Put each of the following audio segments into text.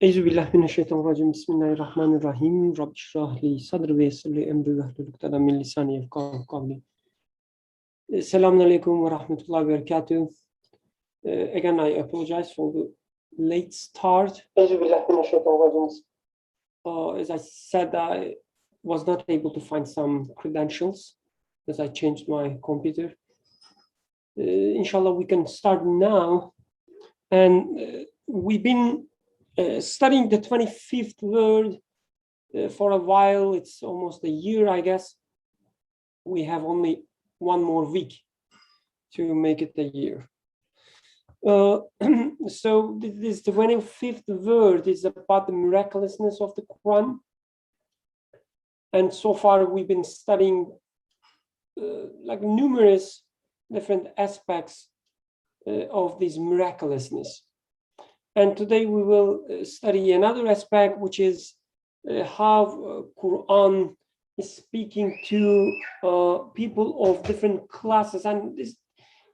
أعوذ بالله من الشيطان الرجيم بسم الله الرحمن الرحيم رب اشرح لي صدري ويسر لي أمري واحلل عقدة من لساني يفقهوا قولي. Assalamu alaikum wa rahmatullahi wa barakatuh. Again, I apologize for the late start. As I said, I was not able to find some credentials as I changed my computer. Inshallah, we can start now. And we've been studying the 25th word for a while. It's almost a year, I guess. We have only one more week to make it a year. So this 25th word is about the miraculousness of the Quran. And so far we've been studying like numerous different aspects of this miraculousness. And today we will study another aspect, which is how Quran is speaking to people of different classes. And these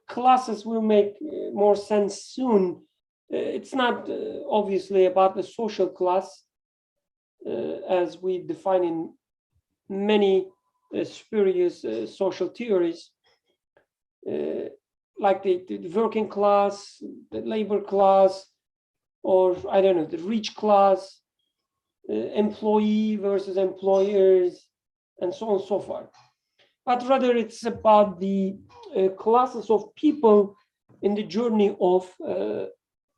classes will make more sense soon. It's not obviously about the social class as we define in many spurious social theories, like the working class, the labor class, or I don't know, the rich class, employee versus employers, and so on and so forth. But rather it's about the classes of people in the journey of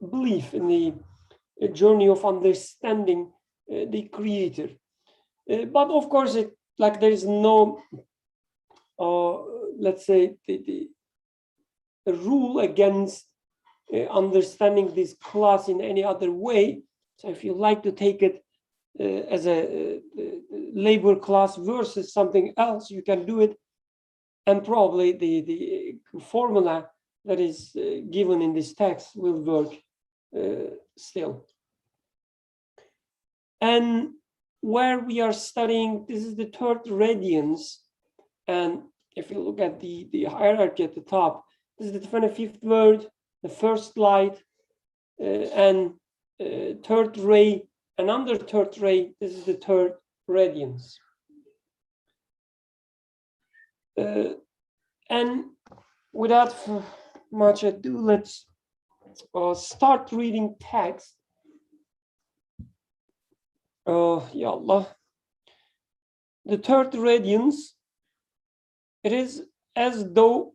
belief, in the journey of understanding the Creator. But of course, there is no, let's say, the rule against understanding this class in any other way. So if you like to take it as a labor class versus something else, you can do it. And probably the formula that is given in this text will work still. And where we are studying, this is the third radiance. And if you look at the hierarchy at the top, this is the 25th word, the first light, and third ray, and under third ray, this is the third radiance. And without much ado, let's start reading text. Ya Allah. The third radiance, it is as though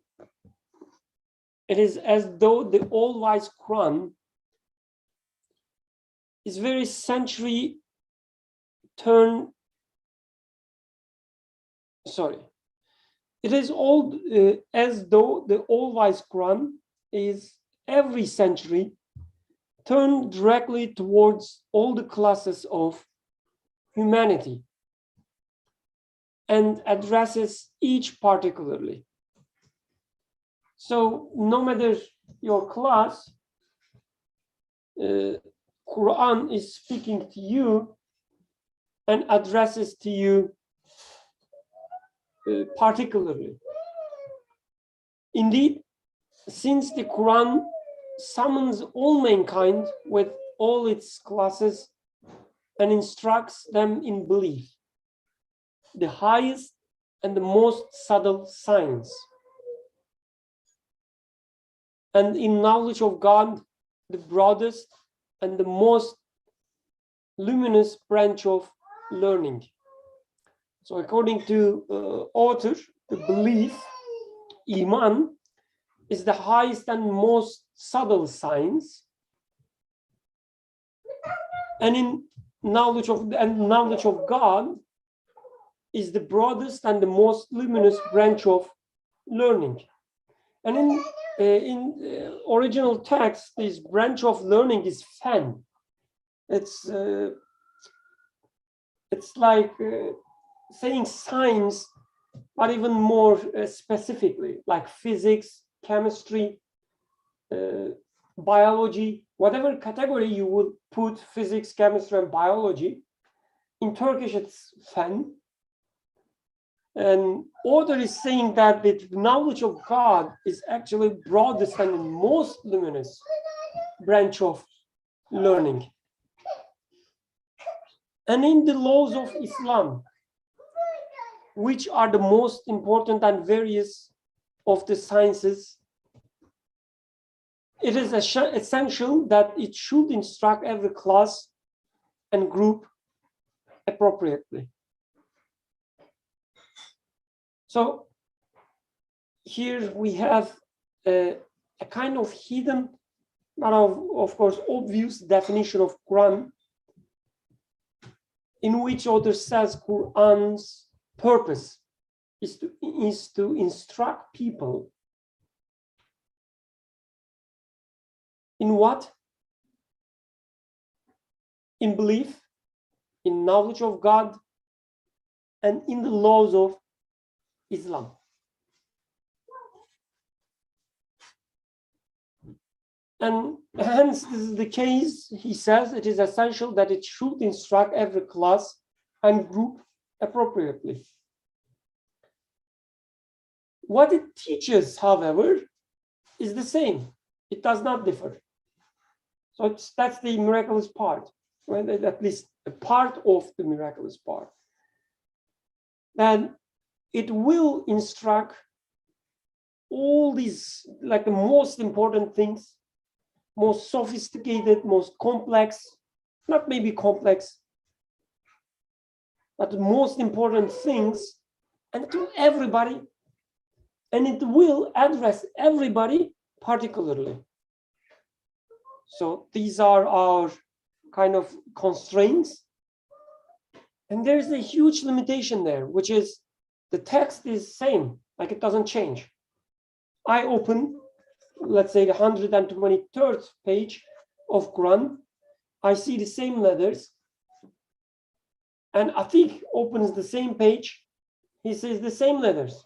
the all-wise Quran is very century turn. Sorry. It is all as though the all-wise Quran is every century turned directly towards all the classes of humanity and addresses each particularly. So no matter your class, Quran is speaking to you and addresses to you particularly. Indeed, since the Quran summons all mankind with all its classes and instructs them in belief, the highest and the most subtle science, and in knowledge of God, the broadest and the most luminous branch of learning. So according to author, the belief, Iman, is the highest and most subtle science. And in knowledge of God is the broadest and the most luminous branch of learning. And in original text, this branch of learning is fan. It's like saying science, but even more specifically, like physics, chemistry, biology, whatever category you would put physics, chemistry, and biology. In Turkish, it's fen. And author is saying that the knowledge of God is actually broadest and most luminous branch of learning. and in the laws of Islam, which are the most important and various of the sciences, it is essential that it should instruct every class and group appropriately. So here we have a kind of hidden, but of course obvious definition of Quran, in which author says Quran's purpose is to instruct people in what? In belief, in knowledge of God, and in the laws of Islam. And hence, this is the case, he says, it is essential that it should instruct every class and group appropriately. What it teaches, however, is the same. It does not differ. So that's the miraculous part, right? At least a part of the miraculous part. And it will instruct all these, like the most important things, most sophisticated, most complex, not maybe complex, but the most important things, and to everybody. And it will address everybody particularly. So these are our kind of constraints. And there's a huge limitation there, which is the text is same, like it doesn't change. I open, let's say, the 123rd page of Quran. I see the same letters. And Atiq opens the same page. He says the same letters.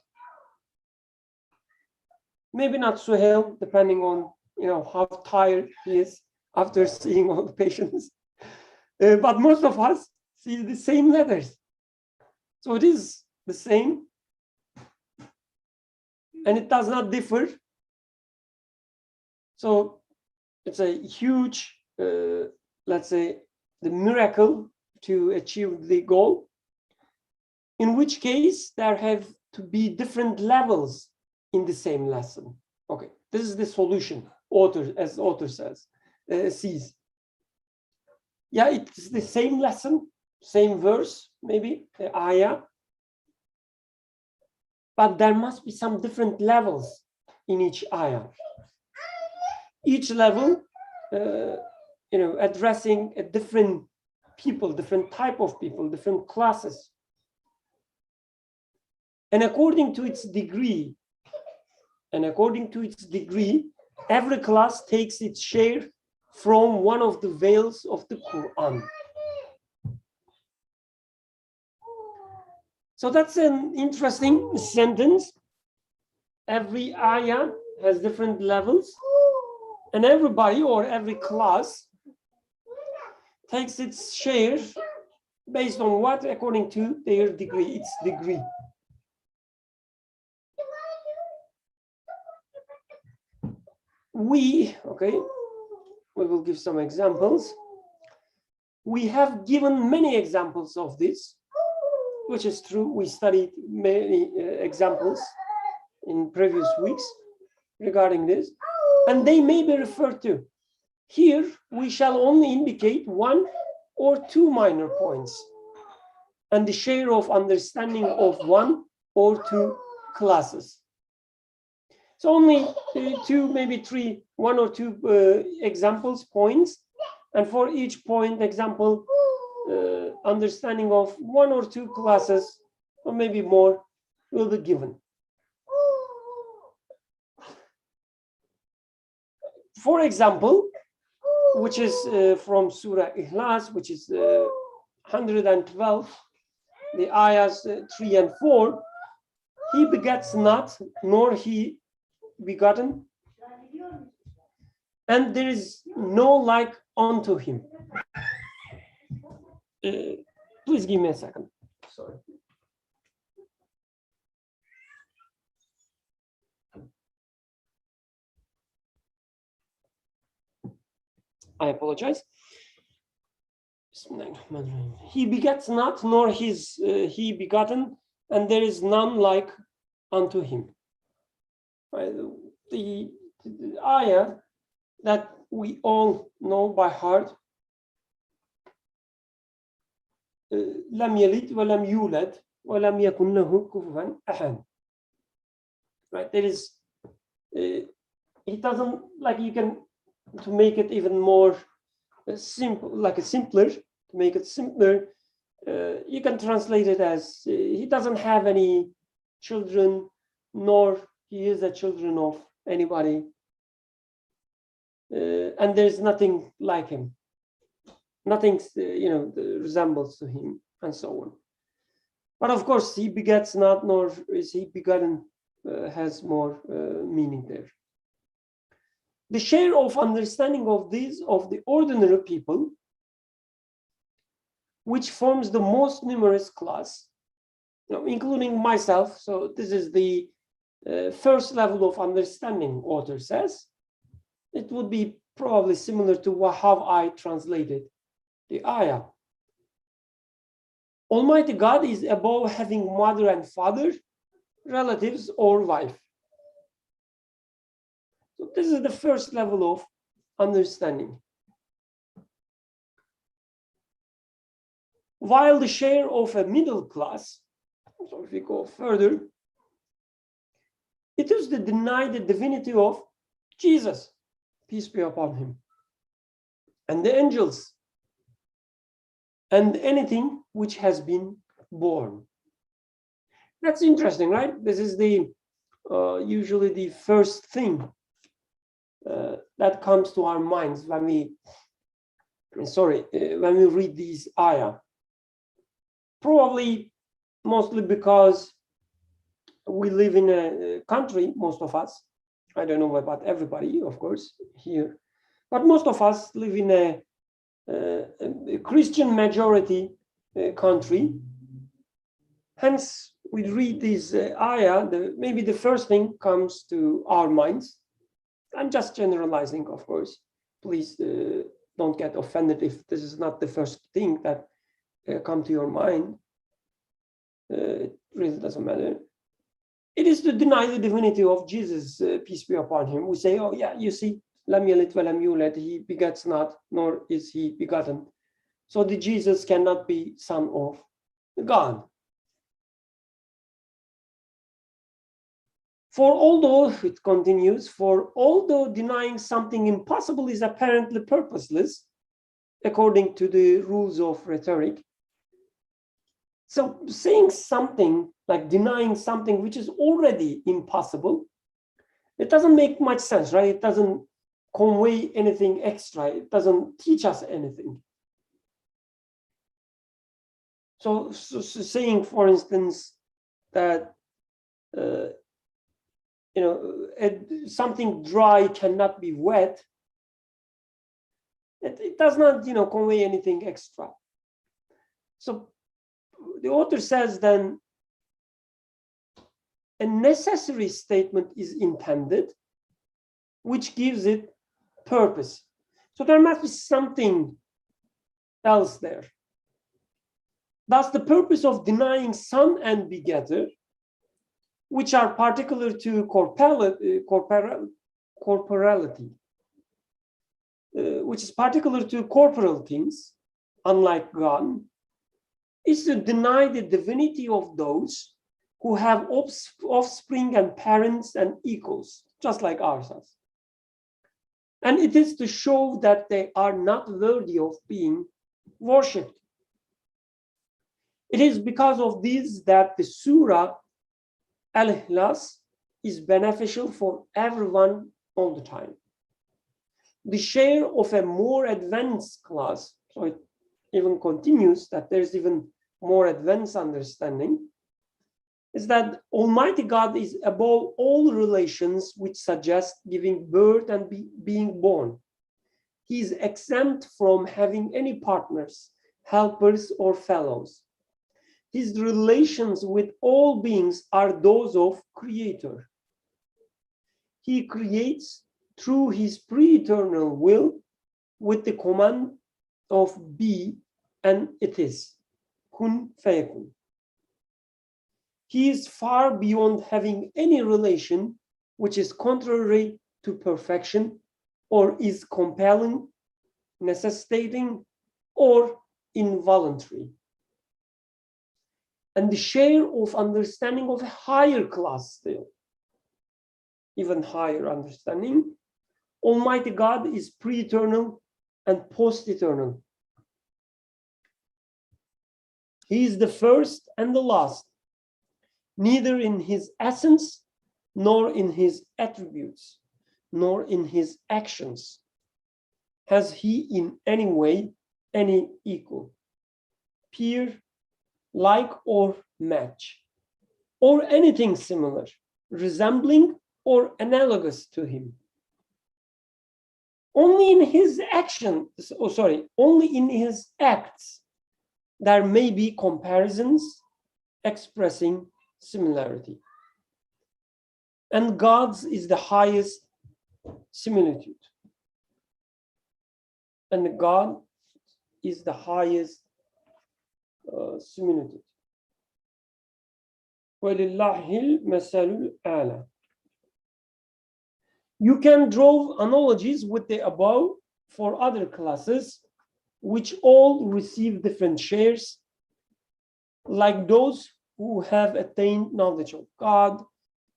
Maybe not Suhail, depending on how tired he is after seeing all the patients. But most of us see the same letters. So it is the same. And it does not differ. So it's a huge, let's say, the miracle to achieve the goal. In which case, there have to be different levels in the same lesson. Okay, this is the solution, as author says, sees. Yeah, it's the same lesson, same verse, maybe, ayah. But there must be some different levels in each ayah. Each level, addressing a different people, different type of people, different classes. And according to its degree, every class takes its share from one of the veils of the Quran. So that's an interesting sentence. Every ayah has different levels, and everybody or every class takes its share based on what? According to their degree, its degree. We will give some examples. We have given many examples of this, which is true. We studied many examples in previous weeks regarding this, and they may be referred to. Here, we shall only indicate one or two minor points and the share of understanding of one or two classes. So only two, maybe three, one or two examples, points, and for each point example, understanding of one or two classes, or maybe more, will be given. For example, which is from Surah Ikhlas, which is 112, the ayahs 3 and 4, he begets not, nor he begotten, and there is no like unto him. Please give me a second. Sorry. I apologize. He begets not, nor is he begotten, and there is none like unto him. Right? The ayah that we all know by heart, لم يلد ولم يولد ولم يكن له كفوا أحد. Right? There is, it doesn't, like, you can, to make it even more simple, like a simpler, to make it simpler, you can translate it as he doesn't have any children, nor he is a children of anybody, and there's nothing like him, nothing resembles to him, and so on. But of course, he begets not, nor is he begotten, has more meaning there. The share of understanding of these, of the ordinary people, which forms the most numerous class, including myself. So this is the first level of understanding, author says. It would be probably similar to how I translated the ayah. Almighty God is above having mother and father, relatives, or wife. So this is the first level of understanding. While the share of a middle class, so if we go further, it is to deny the divinity of Jesus, peace be upon him, and the angels, and anything which has been born. That's interesting, right? This is the usually the first thing that comes to our minds when we read these ayah. Probably mostly because we live in a country, most of us, I don't know about everybody, of course, here, but most of us live in a Christian majority country. Hence, we read this ayah, maybe the first thing comes to our minds. I'm just generalizing, of course. Please don't get offended if this is not the first thing that come to your mind. It really doesn't matter. It is to deny the divinity of Jesus, peace be upon him. We say, oh yeah, you see, lam yalid wa lam yulad, he begets not, nor is he begotten. So the Jesus cannot be son of God. For although, it continues, for although denying something impossible is apparently purposeless, according to the rules of rhetoric, so saying something, like denying something which is already impossible, it doesn't make much sense, right? It doesn't convey anything extra. It doesn't teach us anything. So saying, for instance, that something dry cannot be wet, it does not convey anything extra. So the author says then a necessary statement is intended, which gives it purpose. So there must be something else there. Thus, the purpose of denying son and begetter, which are particular to corporality, which is particular to corporal things, unlike God, is to deny the divinity of those who have offspring and parents and equals, just like ourselves. And it is to show that they are not worthy of being worshipped. It is because of this that the Surah Al-Ikhlas is beneficial for everyone all the time. The share of a more advanced class, so it even continues that there's even more advanced understanding, is that Almighty God is above all relations which suggest giving birth and being born. He is exempt from having any partners, helpers, or fellows. His relations with all beings are those of Creator. He creates through his pre-eternal will with the command of be and it is. Kun fayakun. He is far beyond having any relation which is contrary to perfection or is compelling, necessitating, or involuntary. And the share of understanding of a higher class still, even higher understanding, Almighty God is pre-eternal and post-eternal. He is the first and the last, neither in his essence, nor in his attributes, nor in his actions has he in any way any equal, peer, like or match, or anything similar, resembling or analogous to him. Only in his only in his acts there may be comparisons expressing similarity. And God's is the highest similitude. And God is the highest similitude. وَلِلَّهِ الْمَثَلُ الْأَعْلَى. You can draw analogies with the above for other classes, which all receive different shares, like those who have attained knowledge of God,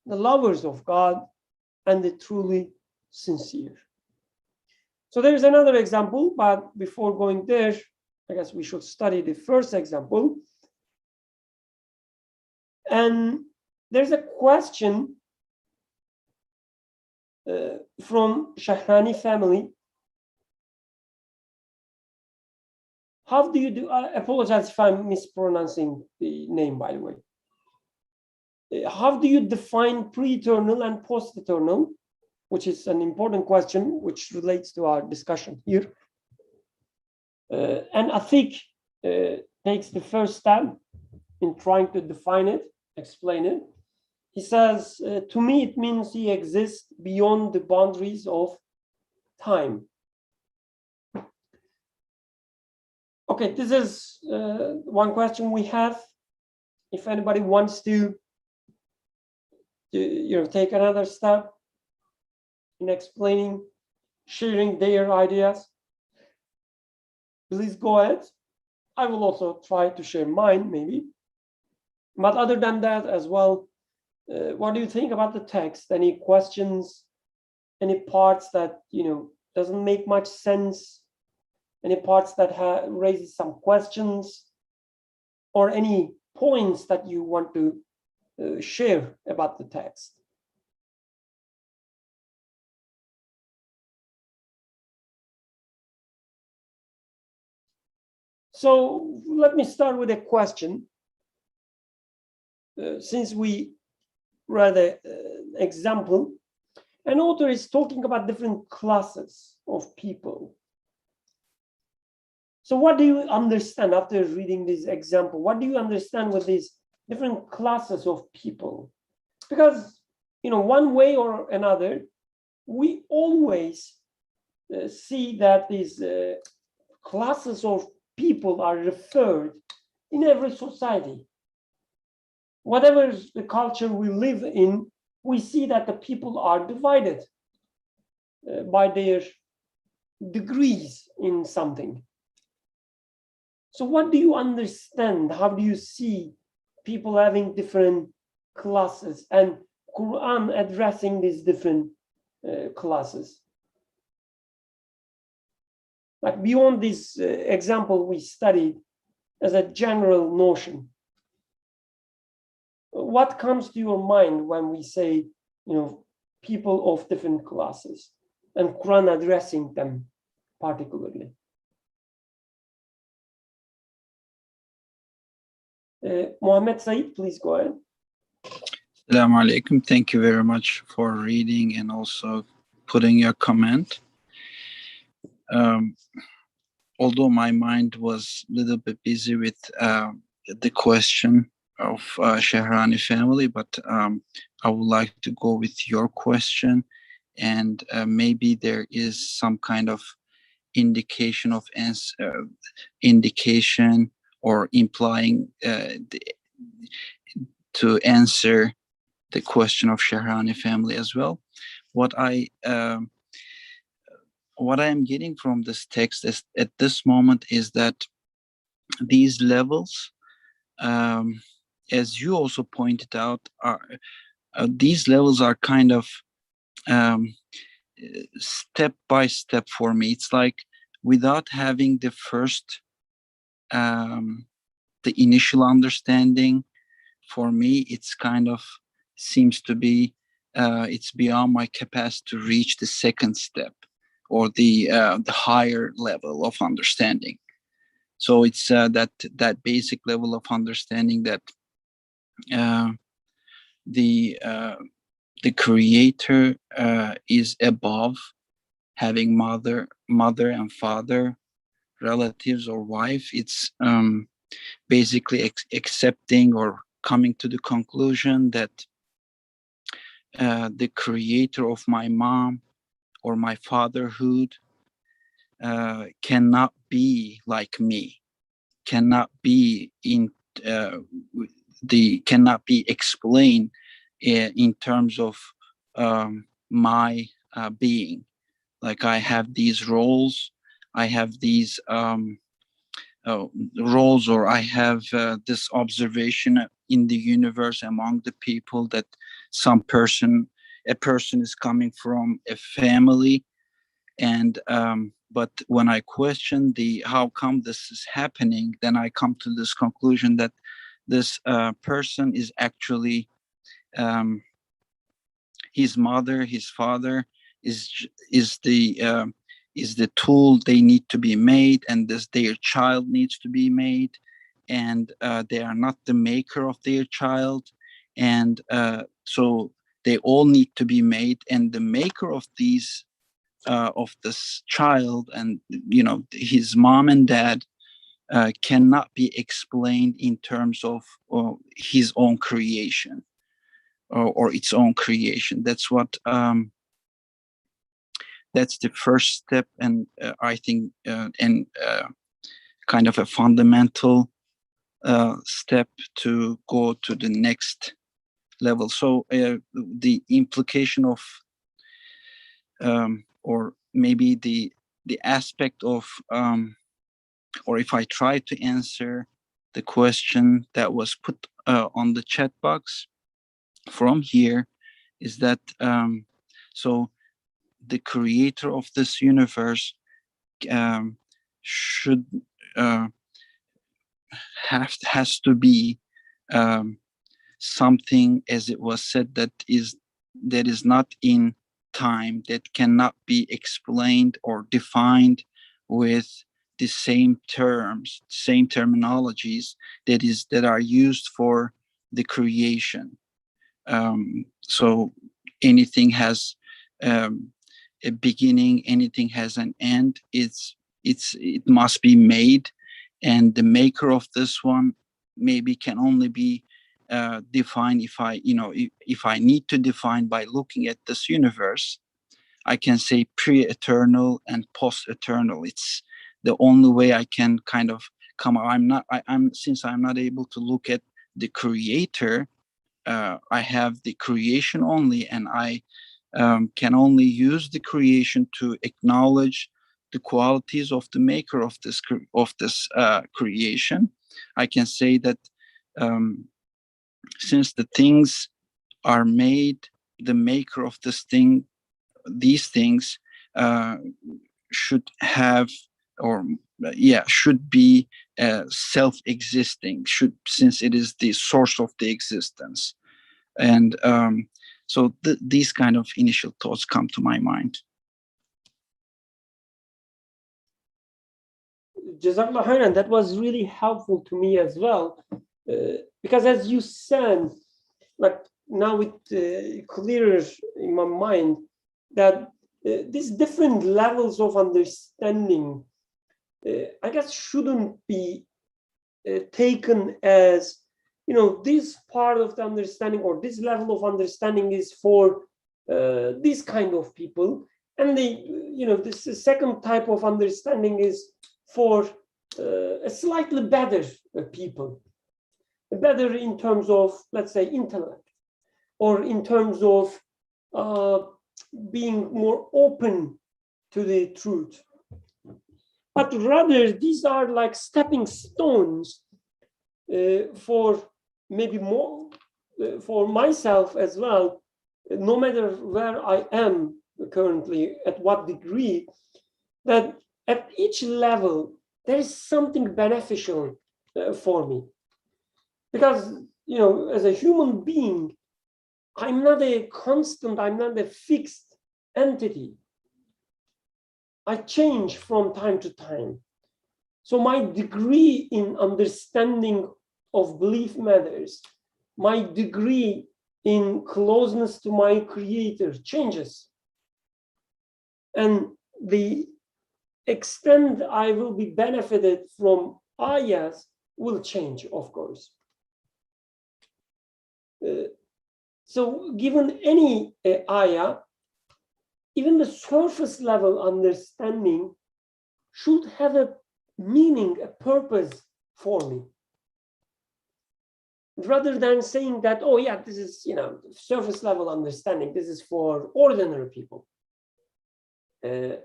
the lovers of God, and the truly sincere. So there's another example, but before going there, I guess we should study the first example. And there's a question from Shahrani family. How do you do? I apologize if I'm mispronouncing the name, by the way. How do you define pre-eternal and post-eternal? Which is an important question, which relates to our discussion here. And Atik takes the first step in trying to define it, explain it. He says, to me, it means he exists beyond the boundaries of time. Okay, this is one question we have. If anybody wants to take another step in explaining, sharing their ideas, please go ahead. I will also try to share mine, maybe. But other than that as well, what do you think about the text? Any questions? Any parts that doesn't make much sense? Any parts that raises some questions? Or any points that you want to share about the text? So let me start with a question. Since we read an example, an author is talking about different classes of people. So what do you understand after reading this example? What do you understand with these different classes of people? Because, one way or another, we always see that these classes of people are referred in every society. Whatever the culture we live in, we see that the people are divided by their degrees in something. So what do you understand? How do you see people having different classes and Quran addressing these different classes? Like beyond this example we studied as a general notion, what comes to your mind when we say, people of different classes and Quran addressing them particularly? Mohammed Said, please go ahead. Assalamu alaikum. Thank you very much for reading and also putting your comment. Although my mind was a little bit busy with the question of Shahrani family, but I would like to go with your question, and maybe there is some kind of indication of indication or implying to answer the question of Shahrani family as well. What I am getting from this text is, at this moment, is that these levels, as you also pointed out, are these levels are kind of step by step for me. It's like, without having the first, the initial understanding, for me, it's kind of seems to be it's beyond my capacity to reach the second step, or the higher level of understanding. So it's that basic level of understanding that the creator is above having mother and father, relatives or wife. It's basically accepting or coming to the conclusion that the creator of my mom or my fatherhood cannot be like me, cannot be cannot be explained in terms of my being. Like, I have these roles, I have these roles, or I have this observation in the universe among the people, that a person is coming from a family, and but when I question the how come this is happening, then I come to this conclusion that this person is actually his mother, his father is the tool they need to be made, and their child needs to be made, and they are not the maker of their child, and so they all need to be made, and the maker of these of this child, and his mom and dad, cannot be explained in terms of his own creation, or its own creation. That's the first step, and I think and kind of a fundamental step to go to the next level. So the implication of or maybe the aspect of or if I try to answer the question that was put on the chat box from here, is that so the creator of this universe should has to be something, as it was said, that is not in time, that cannot be explained or defined with the same terms, same terminologies that are used for the creation. So anything has a beginning, anything has an end. It must be made, and the maker of this one maybe can only be defined if I need to define by looking at this universe. I can say pre-eternal and post-eternal. It's the only way I can kind of come. Since I'm not able to look at the creator, I have the creation only, and I can only use the creation to acknowledge the qualities of the maker of this creation. I can say that since the things are made, the maker of these things should have, or should be self-existing, since it is the source of the existence. And so these kind of initial thoughts come to my mind. Jazakallah khairan. That was really helpful to me as well, because as you said, like now it clearer in my mind that these different levels of understanding, I guess, shouldn't be taken as, this part of the understanding or this level of understanding is for this kind of people, And this second type of understanding is for a slightly better people, better in terms of, let's say, intellect, or in terms of being more open to the truth. But rather, these are like stepping stones for maybe more for myself as well, no matter where I am currently, at what degree, that at each level, there is something beneficial for me. Because, as a human being, I'm not a constant, I'm not a fixed entity. I change from time to time. So my degree in understanding of belief matters. My degree in closeness to my creator changes. And the extent I will be benefited from ayahs will change, of course. So given any ayah, even the surface level understanding should have a meaning, a purpose for me. Rather than saying that, oh yeah, this is, surface level understanding, this is for ordinary people. There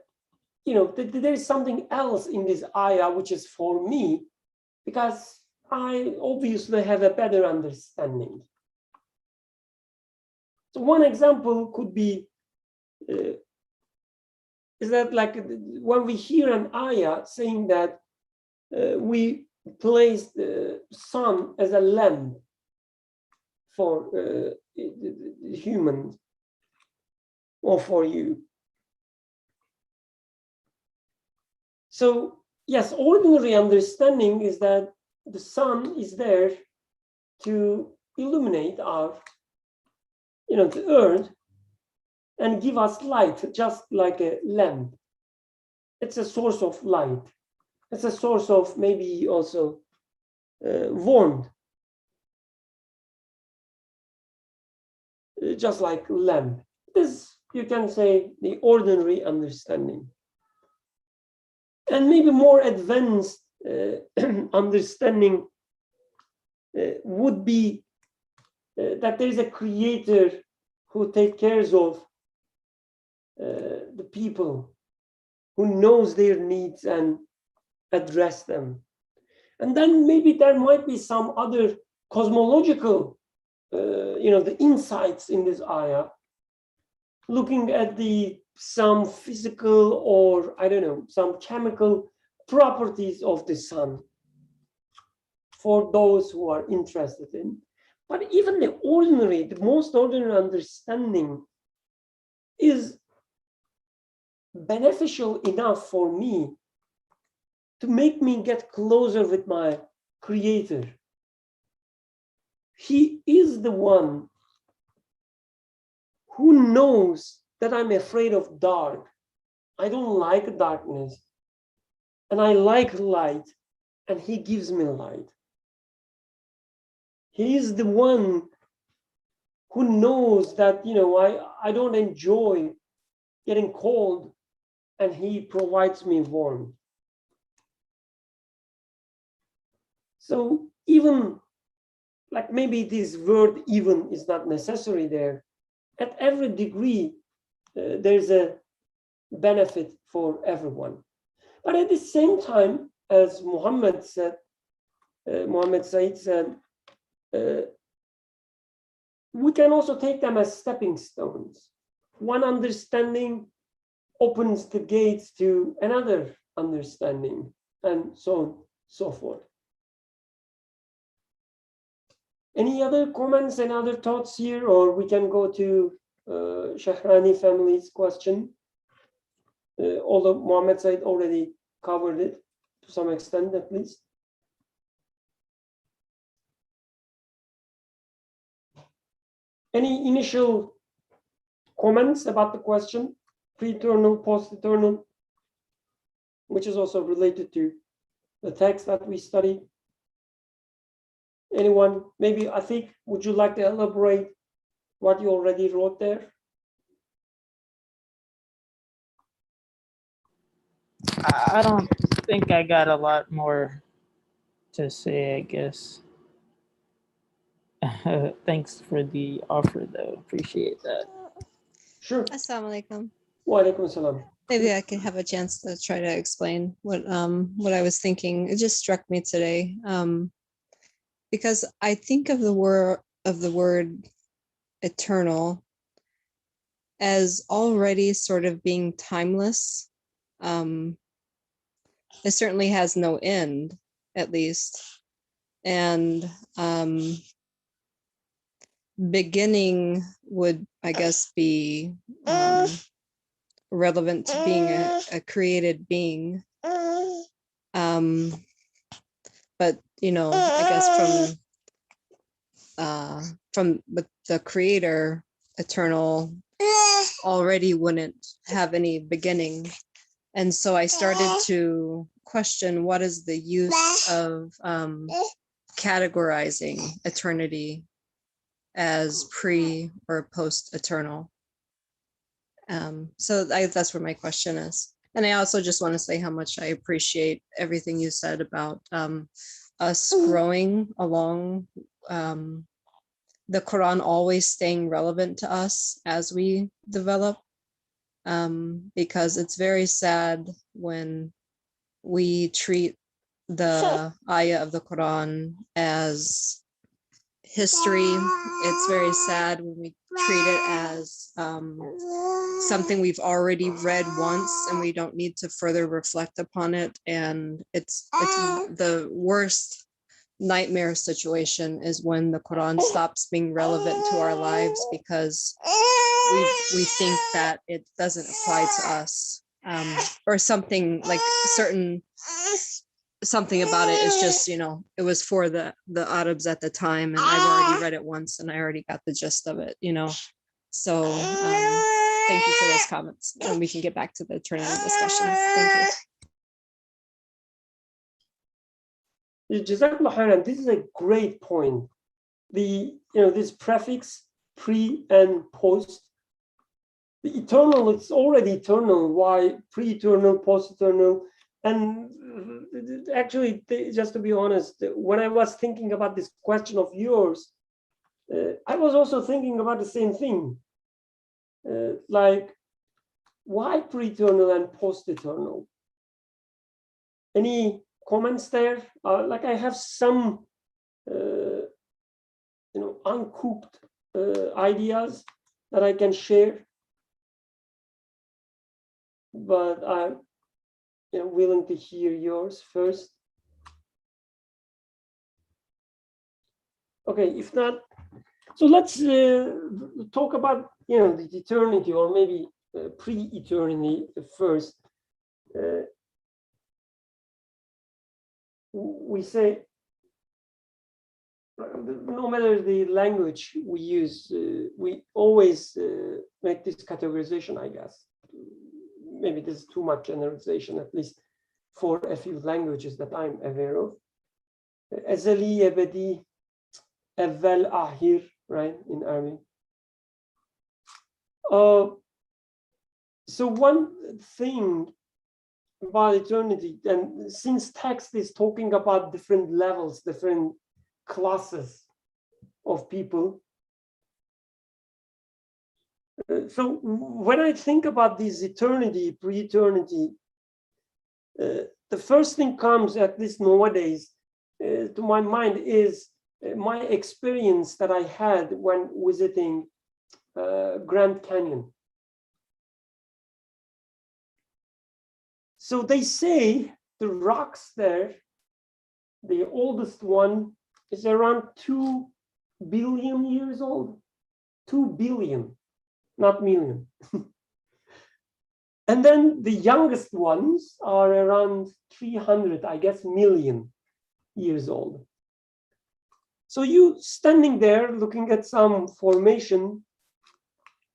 is something else in this ayah which is for me, because I obviously have a better understanding. So one example could be, is that like when we hear an ayah saying that we place the sun as a lamp for humans or for you. So yes, ordinary understanding is that the sun is there to illuminate our, the earth and give us light, just like a lamp. It's a source of light. It's a source of maybe also warmth, just like lamp. This, you can say, the ordinary understanding. And maybe more advanced understanding would be that there is a creator who takes care of the people, who knows their needs and address them. And then maybe there might be some other cosmological, the insights in this ayah, looking at some physical or, I don't know, some chemical properties of the sun for those who are interested in. But even the most ordinary understanding is beneficial enough for me to make me get closer with my creator. He is the one who knows that I'm afraid of dark. I don't like darkness. And I like light, and he gives me light. He is the one who knows that, I don't enjoy getting cold, and he provides me warmth. So even, like maybe this word even is not necessary there. At every degree, there's a benefit for everyone. But at the same time, as Muhammad Said said, we can also take them as stepping stones. One understanding opens the gates to another understanding, and so on, so forth. Any other comments and other thoughts here, or we can go to Shahrani family's question? Although Muhammad Said already covered it to some extent, at least. Any initial comments about the question, pre-eternal, post-eternal, which is also related to the text that we studied? Anyone? Maybe, I think, would you like to elaborate what you already wrote there? I don't think I got a lot more to say, I guess. Thanks for the offer, though. Appreciate that. Sure. Assalamu alaikum. Wa alaikum salam. Maybe I could have a chance to try to explain what I was thinking. It just struck me today, because I think of the word eternal as already sort of being timeless. It certainly has no end, at least, and beginning would, I guess, be relevant to being a created being. But I guess from with the creator, eternal already wouldn't have any beginning. And so I started to question, what is the use of categorizing eternity as pre or post eternal? So that's where my question is. And I also just want to say how much I appreciate everything you said about us growing along, the Quran always staying relevant to us as we develop, because it's very sad when we treat the ayah of the Quran as history. It's very sad when we treat it as something we've already read once and we don't need to further reflect upon it. And it's the worst nightmare situation is when the Quran stops being relevant to our lives because we think that it doesn't apply to us, or something like something about it is just, it was for the Arabs at the time, and I've already read it once and I already got the gist of it, So thank you for those comments, and we can get back to the eternity discussion. Thank you. Jazakallah khairan. This is a great point. This prefix pre and post, the eternal, it's already eternal. Why pre-eternal, post-eternal? And actually, just to be honest, when I was thinking about this question of yours, I was also thinking about the same thing. Like, why pre-eternal and post-eternal? Any comments there? Like, I have some, uncooked ideas that I can share, but I'm willing to hear yours first. Okay, if not, so let's talk about the eternity, or maybe pre-eternity first. We say, no matter the language we use, we always make this categorization, I guess. Maybe this is too much generalization, at least for a few languages that I'm aware of. Ezeli, ebedi, evvel, ahir, right, in Arabic. So one thing about eternity, and since text is talking about different levels, different classes of people, so when I think about this eternity, pre-eternity, the first thing comes, at least nowadays, to my mind is my experience that I had when visiting Grand Canyon. So they say the rocks there, the oldest one is around 2 billion years old. 2 billion, not million. And then the youngest ones are around 300, I guess, million years old. So you standing there looking at some formation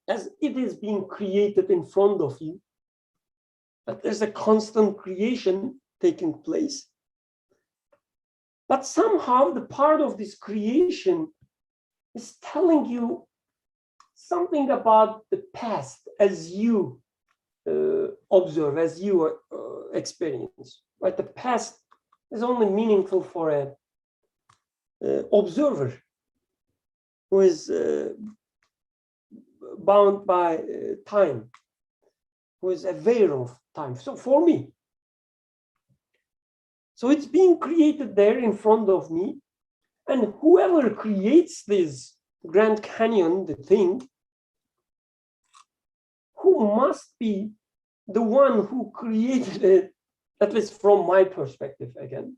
as it is being created in front of you, but there's a constant creation taking place. But somehow the part of this creation is telling you something about the past as you observe, as you experience, right? The past is only meaningful for a observer who is bound by time, who is aware of time. So for me, so it's being created there in front of me, and whoever creates this Grand Canyon, the thing, who must be the one who created it, at least from my perspective again,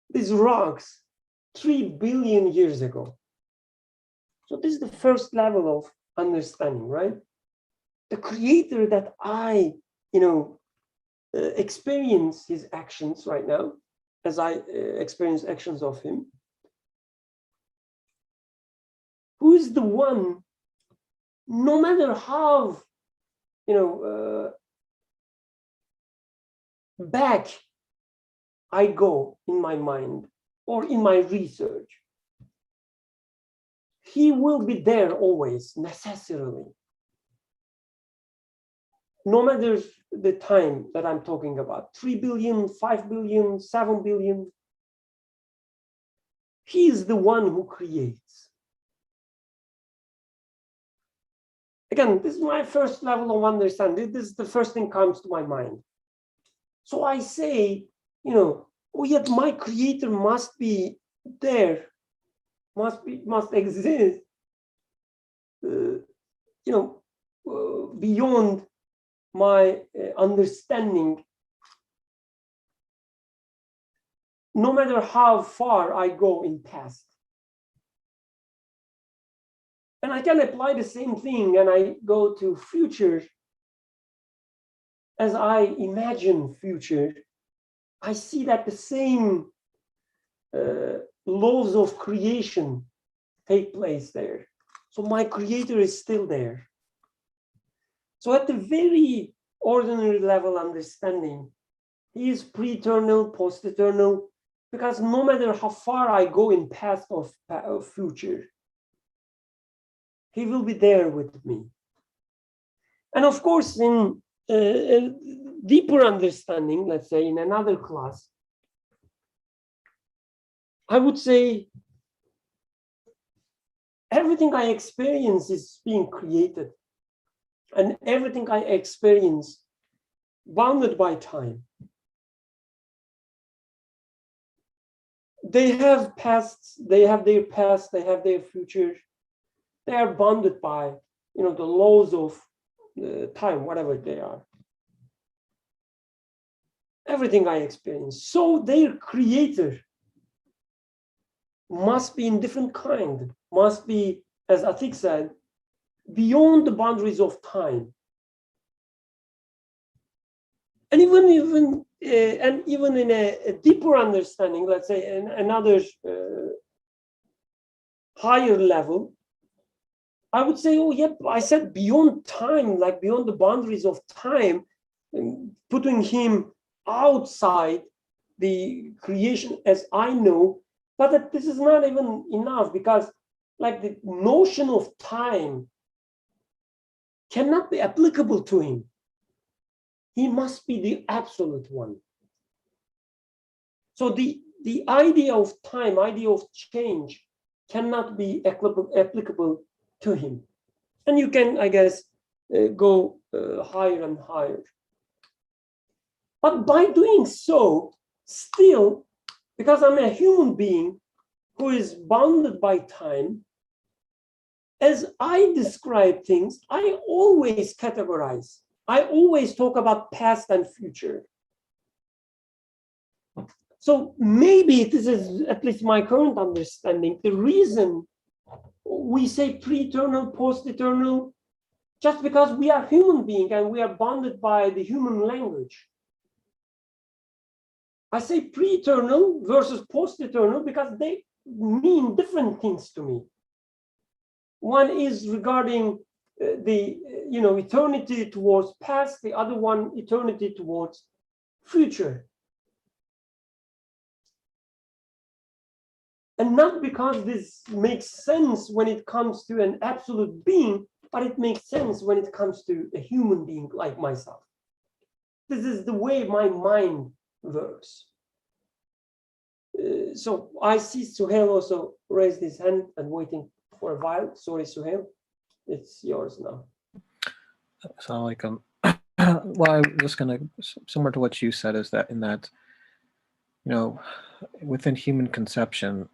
these rocks 3 billion years ago. So this is the first level of understanding, right? The creator that I, experience his actions right now, as I experience actions of him. Who is the one, no matter how, back I go in my mind or in my research, he will be there always, necessarily. No matter the time that I'm talking about, 3 billion, 5 billion, 7 billion, he is the one who creates. Again, this is my first level of understanding. This is the first thing comes to my mind. So I say, oh, yet my creator must be there, must exist, beyond my understanding, no matter how far I go in past. And I can apply the same thing and I go to future. As I imagine future, I see that the same laws of creation take place there. So my creator is still there. So at the very ordinary level understanding, he is pre-eternal, post-eternal, because no matter how far I go in past or future, he will be there with me. And of course, in a deeper understanding, let's say in another class, I would say everything I experience is being created, and everything I experience bounded by time. They have pasts, they have their past, they have their future. They are bounded by, the laws of time, whatever they are. Everything I experience. So their creator must be in different kind, must be, as Atik said, beyond the boundaries of time. And even in a deeper understanding, let's say in another higher level, I would say, oh, yeah, I said beyond time, like beyond the boundaries of time, and putting him outside the creation as I know, but that this is not even enough, because like the notion of time cannot be applicable to him. He must be the absolute one. So the idea of time, idea of change cannot be applicable to him. And you can, I guess, go higher and higher. But by doing so, still, because I'm a human being who is bounded by time, as I describe things, I always categorize. I always talk about past and future. So maybe this is at least my current understanding. The reason we say pre-eternal, post-eternal, just because we are human beings and we are bounded by the human language. I say pre-eternal versus post-eternal because they mean different things to me. One is regarding the eternity towards past, the other one eternity towards future. And not because this makes sense when it comes to an absolute being, but it makes sense when it comes to a human being like myself. this is the way my mind works. So I see Suhail also raised his hand and waiting for a while. Sorry, Suhail, it's yours now. So like well, I'm just gonna, similar to what you said, is that in that, you know, within human conception,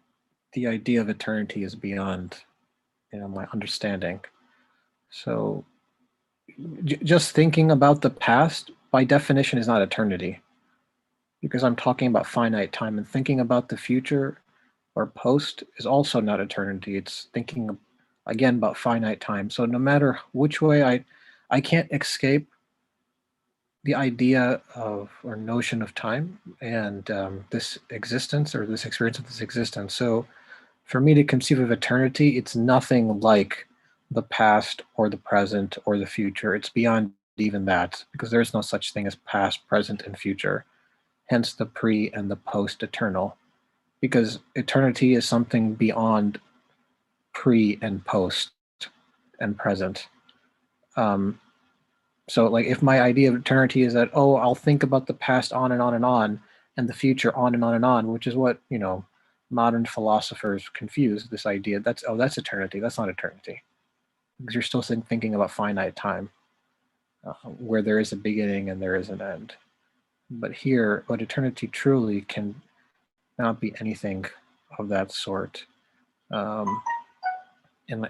the idea of eternity is beyond, you know, my understanding. So just thinking about the past by definition is not eternity, because I'm talking about finite time, and thinking about the future or post is also not eternity. It's thinking again about finite time. So no matter which way I can't escape the idea of or notion of time and this existence or this experience of this existence. So for me to conceive of eternity, it's nothing like the past or the present or the future. It's beyond even that, because there is no such thing as past, present, and future. Hence the pre and the post eternal, because eternity is something beyond pre and post and present. So like if my idea of eternity is that, oh, I'll think about the past on and on and on, and the future on and on and on, which is what, you know, modern philosophers confuse this idea. That's eternity. That's not eternity, because you're still thinking about finite time, where there is a beginning and there is an end. But here, what eternity truly can not be anything of that sort, and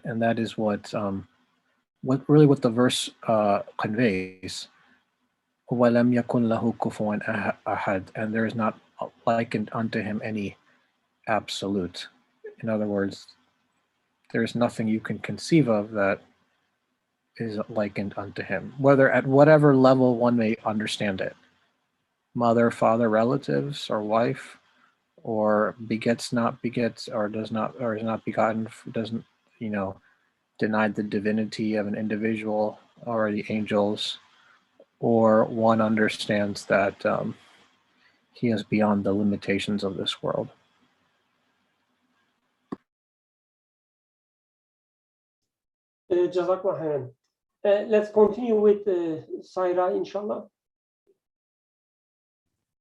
that is what the verse conveys. وَلَمْ يَكُنْ لَهُ كُفُوًا أَحَدٌ, and there is not likened unto him any absolute. In other words, there is nothing you can conceive of that is likened unto him, whether at whatever level one may understand it. Mother, father, relatives, or wife, or begets, not begets, or does not, or is not begotten, doesn't, you know, deny the divinity of an individual or the angels, or one understands that he is beyond the limitations of this world. Jazakallah khairan. Let's continue with Saira, inshallah.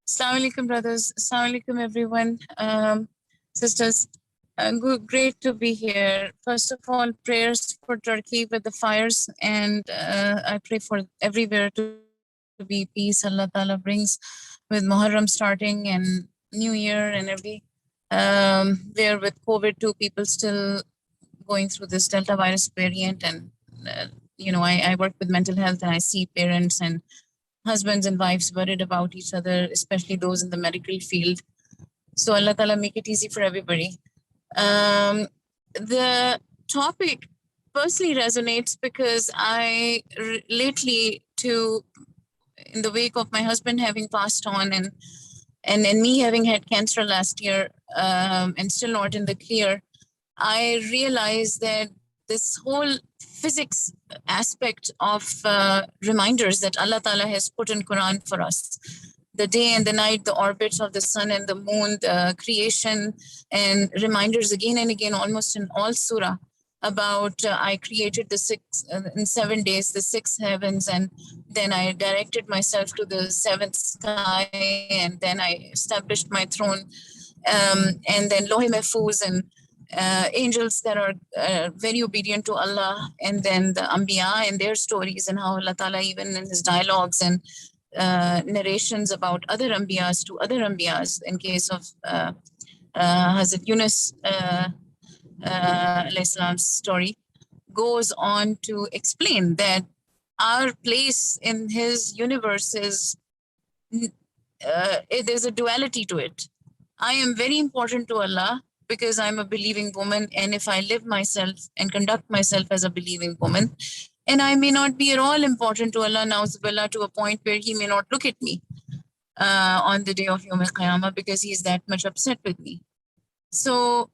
Assalamu alaikum, brothers. Assalamu alaikum, everyone. Sisters, great to be here. First of all, prayers for Turkey with the fires, and I pray for everywhere to be peace. Allah Ta'ala brings with Muharram starting and New Year and every there with COVID too, people still going through this Delta virus variant, and you know, I work with mental health, and I see parents and husbands and wives worried about each other, especially those in the medical field. So Allah Ta'ala make it easy for everybody. The topic personally resonates because I lately, in the wake of my husband having passed on and me having had cancer last year and still not in the clear, I realized that this whole physics aspect of reminders that Allah Ta'ala has put in Quran for us, the day and the night, the orbits of the sun and the moon, the creation, and reminders again and again, almost in all surah, about I created the in 7 days, the 6 heavens, and then I directed myself to the 7th sky, and then I established my throne, and then Lohi Mahfuz, and angels that are very obedient to Allah, and then the Anbiya and their stories, and how Allah Ta'ala even in his dialogues and narrations about other Anbiyas to other Anbiyas, in case of Hazrat Yunus alayhi salam's story, goes on to explain that our place in his universe is, there's a duality to it. I am very important to Allah because I'm a believing woman, and if I live myself and conduct myself as a believing woman, and I may not be at all important to Allah, na'uzubillah, to a point where he may not look at me on the day of Yawm al-Qiyamah because he's that much upset with me. So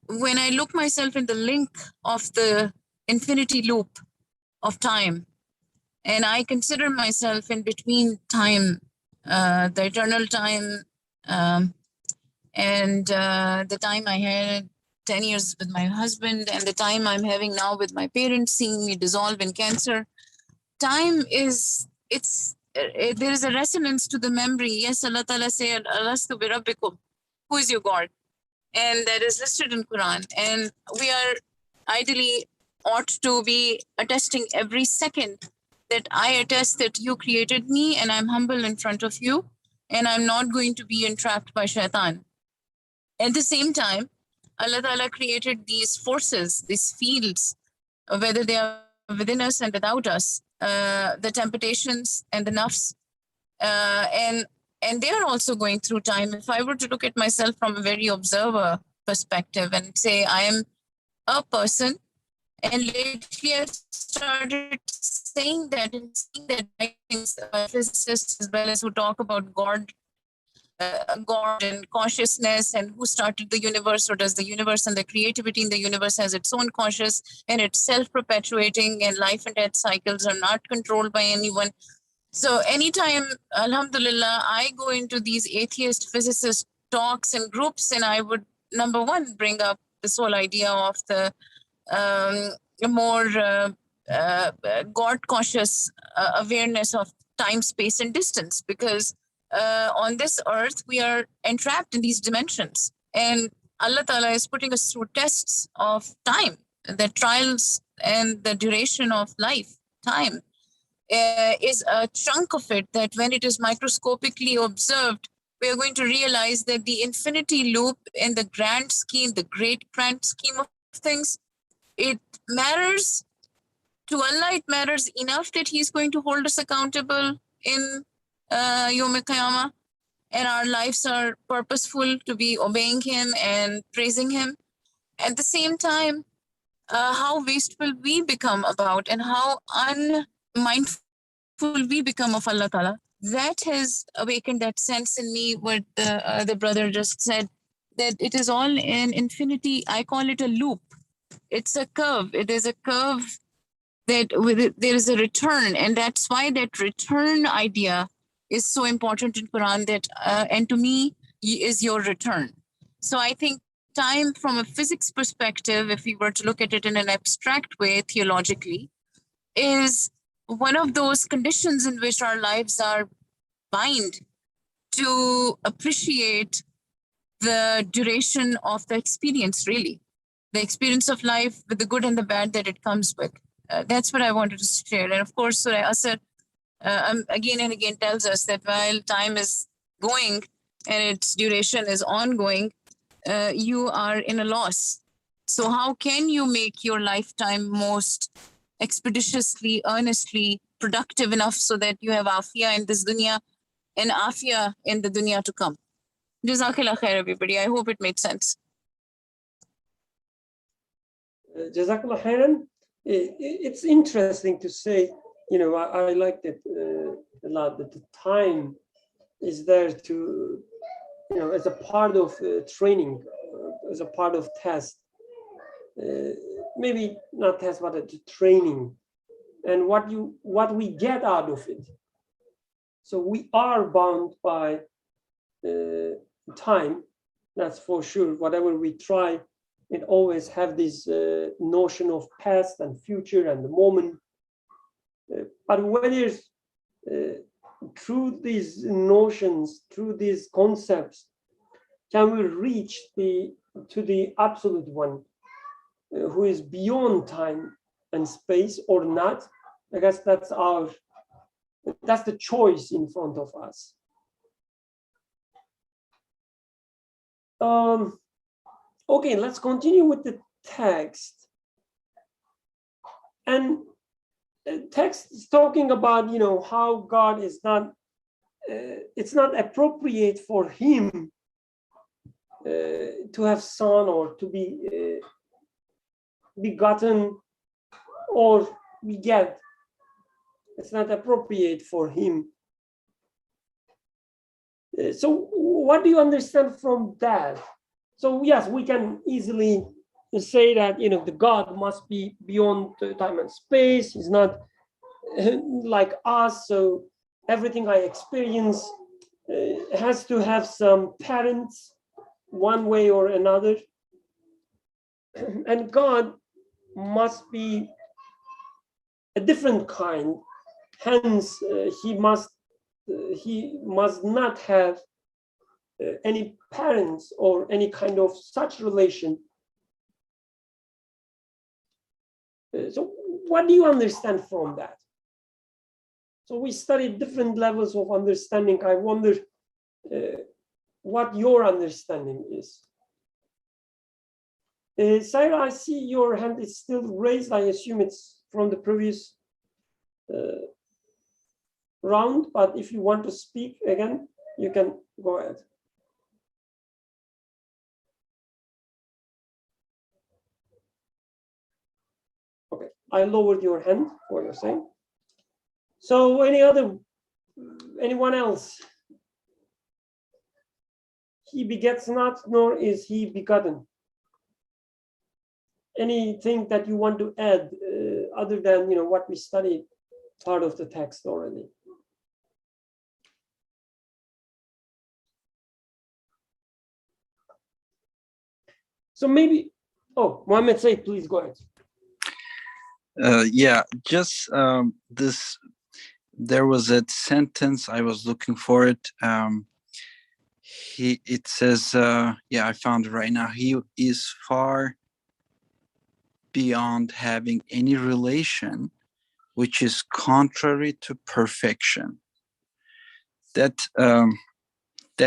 when I look myself in the link of the infinity loop of time, and I consider myself in between time, the eternal time, and the time I had 10 years with my husband, and the time I'm having now with my parents, seeing me dissolve in cancer. Time is, it's there is a resonance to the memory. Yes, Allah Ta'ala said, Alastu bi Rabbikum, who is your God? And that is listed in Quran. And we are ideally ought to be attesting every second that I attest that you created me and I'm humble in front of you and I'm not going to be entrapped by shaitan. At the same time, Allah Ta'ala created these forces, these fields, whether they are within us and without us, the temptations and the nafs, and they are also going through time. If I were to look at myself from a very observer perspective and say I am a person, and lately I started saying that and seeing that things, physicists as well as who talk about God and consciousness and who started the universe, or does the universe and the creativity in the universe has its own conscious and it's self-perpetuating, and life and death cycles are not controlled by anyone. So anytime, alhamdulillah, I go into these atheist physicist talks and groups, and I would, number one, bring up this whole idea of the more God conscious awareness of time, space, and distance, because on this earth, we are entrapped in these dimensions. And Allah Ta'ala is putting us through tests of time, the trials and the duration of life, time. Is a chunk of it that when it is microscopically observed, we are going to realize that the infinity loop in the grand scheme, the great grand scheme of things, it matters to Allah. It matters enough that He's going to hold us accountable in Yom Qiyamah, and our lives are purposeful to be obeying Him and praising Him. At the same time, how wasteful we become about and how unmindful we become of Allah Ta'ala. That has awakened that sense in me, what the brother just said, that it is all in infinity. I call it a loop. It's a curve. It is a curve that with it, there is a return. And that's why that return idea is so important in Quran, that, and to me, is your return. So I think time from a physics perspective, if we were to look at it in an abstract way, theologically, is one of those conditions in which our lives are bind to appreciate the duration of the experience, really. The experience of life with the good and the bad that it comes with. That's what I wanted to share. And of course, Surah Asr again and again tells us that while time is going and its duration is ongoing, you are in a loss. So how can you make your lifetime most expeditiously, earnestly productive enough so that you have afia in this dunya and afia in the dunya to come? Jazakallah khair, everybody. I hope it made sense. Jazakallah khairan. It's interesting to say, I liked it a lot, that the time is there to, as a part of training, as a part of test. Maybe not test, but a training, and what we get out of it. So we are bound by time, that's for sure. Whatever we try, it always have this notion of past and future and the moment. But whether through these notions, through these concepts, can we reach to the absolute one, who is beyond time and space, or not? I guess that's the choice in front of us. Okay, let's continue with the text. And text is talking about, how God is not, it's not appropriate for Him to have son, or to be begotten or beget. It's not appropriate for Him. So what do you understand from that? So yes, we can easily say that, the God must be beyond time and space. He's not like us. So everything I experience has to have some parents, one way or another. And God must be a different kind. Hence, He must he must not have any parents or any kind of such relation. So what do you understand from that? So we studied different levels of understanding. I wonder what your understanding is. Sarah, I see your hand is still raised. I assume it's from the previous round, but if you want to speak again, you can go ahead. Okay, I lowered your hand, what you're saying. So anyone else? He begets not, nor is he begotten. Anything that you want to add other than what we studied part of the text already? So maybe, oh, Mohammed Said, please go ahead. Yeah, just this, there was a sentence, I was looking for it. It says, yeah, I found it right now. He is far beyond having any relation which is contrary to perfection. That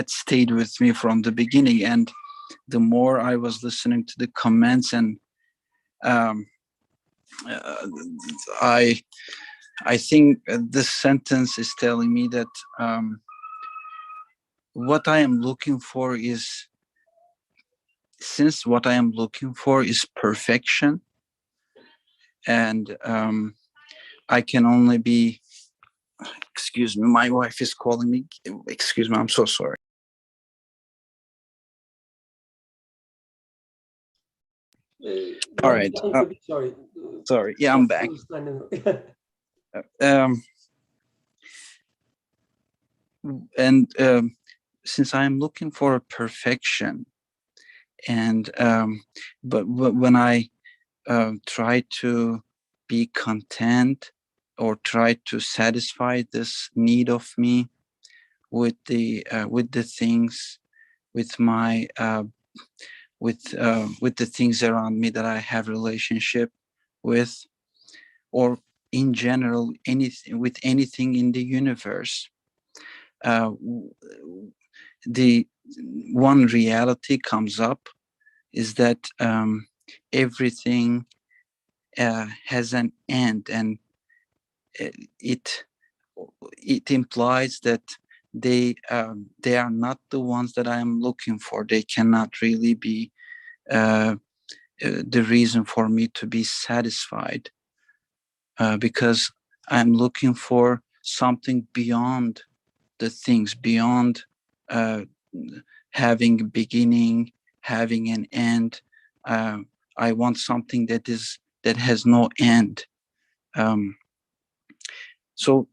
stayed with me from the beginning, and the more I was listening to the comments, and I think this sentence is telling me that what I am looking for is, since what I am looking for is perfection, and I can only be, excuse me, my wife is calling me. Excuse me, I'm so sorry. All right. Sorry. Sorry. Yeah, I'm back. And since I'm looking for perfection, and but when I try to be content or try to satisfy this need of me with the things, with my with the things around me that I have relationship with, or in general anything, with anything in the universe, the one reality comes up is that everything has an end, and it implies that they are not the ones that I am looking for. They cannot really be the reason for me to be satisfied, because I'm looking for something beyond the things, beyond having a beginning, having an end. I want something that has no end. So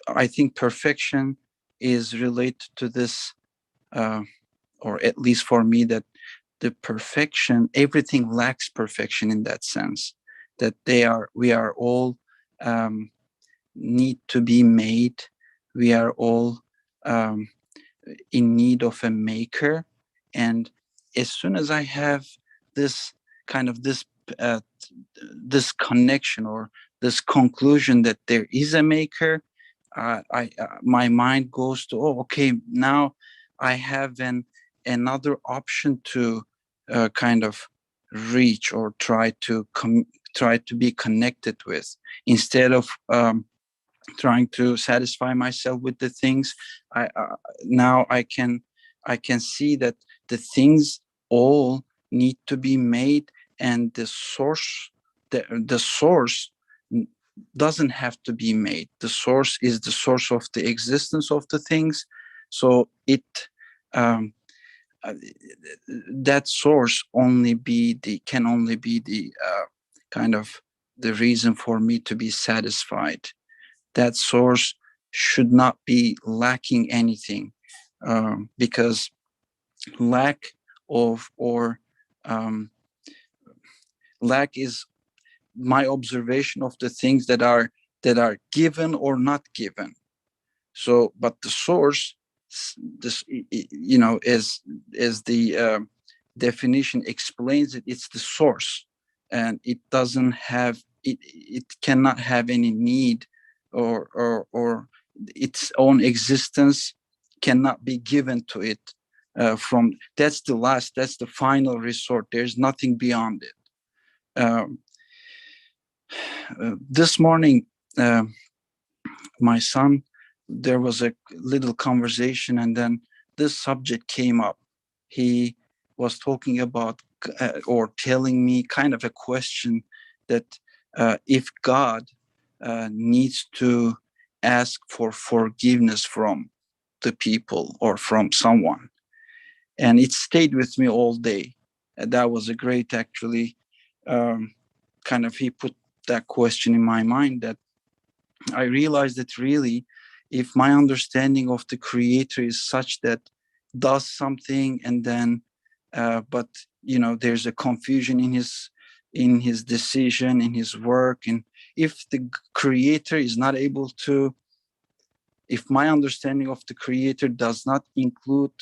I think perfection is related to this, or at least for me, that the perfection, everything lacks perfection in that sense, that we are all need to be made. We are all in need of a maker. And as soon as I have this kind of this connection, or this conclusion that there is a maker, my mind goes to, oh, okay, now I have another option to kind of reach or try to be connected with, instead of trying to satisfy myself with the things. Now I can see that the things all need to be made, and the source doesn't have to be made. The source is the source of the existence of the things. So it that source can only be the kind of the reason for me to be satisfied. That source should not be lacking anything, because lack of, or lack is my observation of the things that are given or not given. So, but the source, this, you know, as the definition explains it, it's the source, and it doesn't have it cannot have any need, or its own existence cannot be given to it from. That's the final resort. There's nothing beyond it. This morning, my son, there was a little conversation, and then this subject came up. He was talking about or telling me kind of a question that if God needs to ask for forgiveness from the people or from someone, and it stayed with me all day. And that was a great, actually, kind of, he put that question in my mind, that I realized that really, if my understanding of the creator is such that does something and then, but you know, there's a confusion in his decision, in his work, and if the creator is not able to, if my understanding of the creator does not include,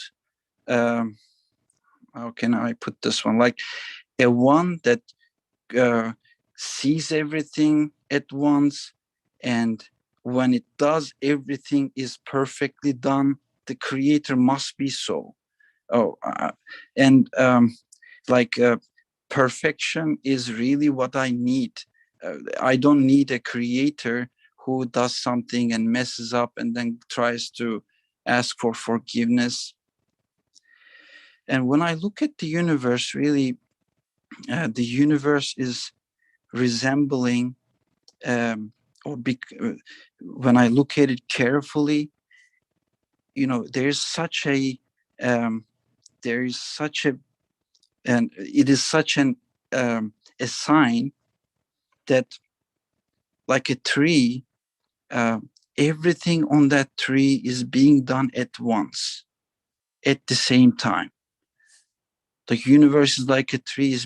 how can I put this one, like a one that sees everything at once, and when it does, everything is perfectly done. The creator must be so. And perfection is really what I need. I don't need a creator who does something and messes up and then tries to ask for forgiveness. And when I look at the universe, really, the universe is resembling, when I look at it carefully, you know, there is such a, and it is such a sign that, like a tree, everything on that tree is being done at once, at the same time. The universe is like a tree,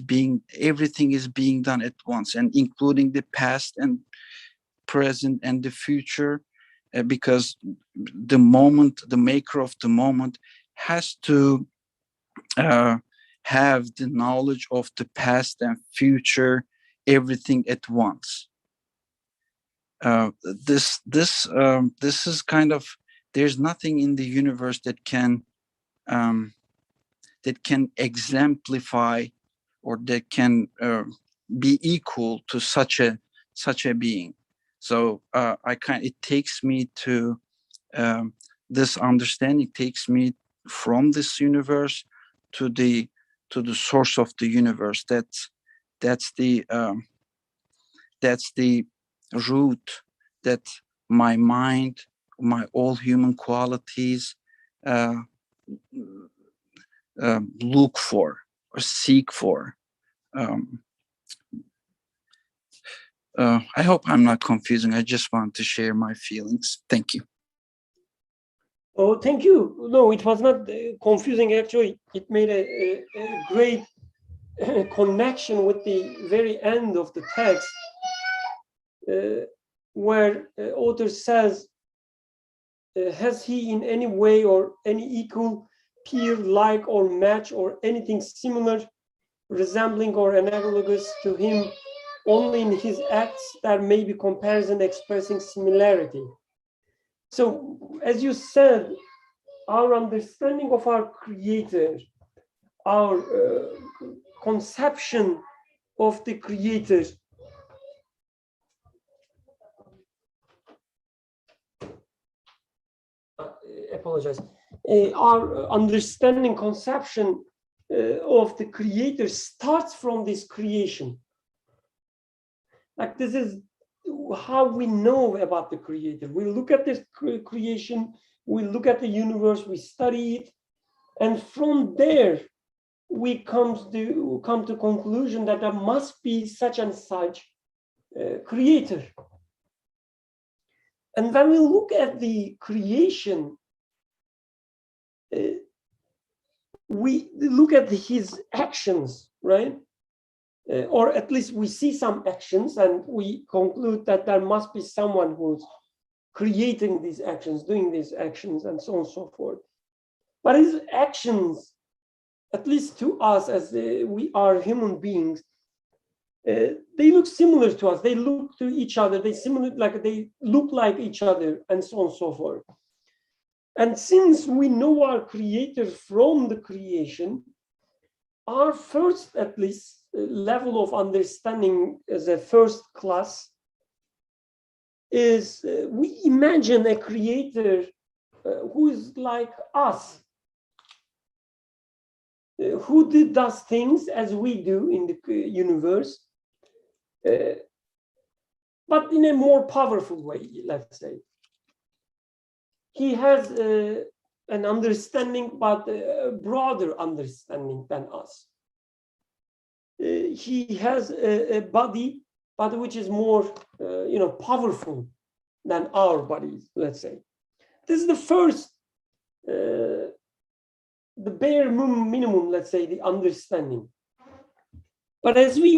everything is being done at once, and including the past and present and the future, because the maker of the moment has to have the knowledge of the past and future, everything at once. This is kind of, there's nothing in the universe that can exemplify, or that can be equal to such a being. So it takes me to this understanding takes me from this universe to the source of the universe. That's the root that my mind, my all human qualities look for or seek for. I hope I'm not confusing. I just want to share my feelings. Thank you. Oh, thank you. No, it was not confusing. Actually, it made a great connection with the very end of the text, where author says, has he in any way or any equal, peer, like, or match, or anything similar, resembling or analogous to him, only in his acts there may be comparison expressing similarity. So, as you said, our understanding of our creator, our conception of the creator, apologize, our understanding, conception of the creator starts from this creation. Like, this is how we know about the creator. We look at this creation, we look at the universe, we study it, and from there we come to conclusion that there must be such and such creator. And when we look at the creation, we look at his actions, right? Or at least we see some actions and we conclude that there must be someone who's creating these actions, doing these actions, and so on and so forth. But his actions, at least to us as we are human beings, they look similar to us. They look to each other. They look like each other, and so on and so forth. And since we know our Creator from the creation, our first, at least, level of understanding as a first class is we imagine a Creator who is like us, who does things as we do in the universe, but in a more powerful way, let's say. He has an understanding, but a broader understanding than us. He has a body, but which is more, powerful than our bodies, let's say. This is the first, the bare minimum, let's say, the understanding. But as we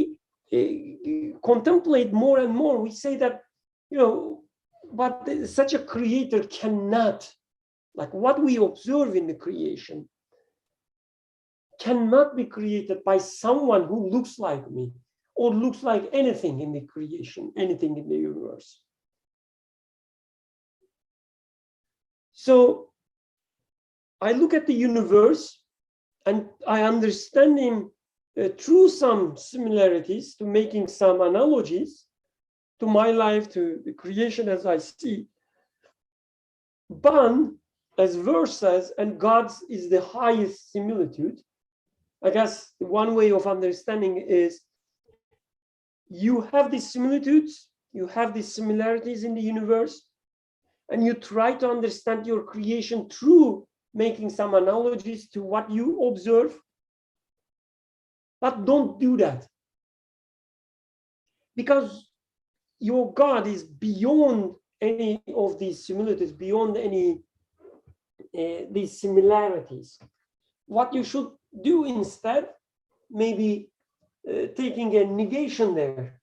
contemplate more and more, we say that, but such a Creator cannot, like what we observe in the creation, cannot be created by someone who looks like me or looks like anything in the creation, anything in the universe. So I look at the universe and I understand him through some similarities, to making some analogies to my life, to the creation as I see. But as verse says, and God's is the highest similitude. I guess one way of understanding is you have these similitudes, you have these similarities in the universe, and you try to understand your creation through making some analogies to what you observe. But don't do that, because your God is beyond any of these similitudes, beyond any these similarities. What you should do instead, maybe taking a negation there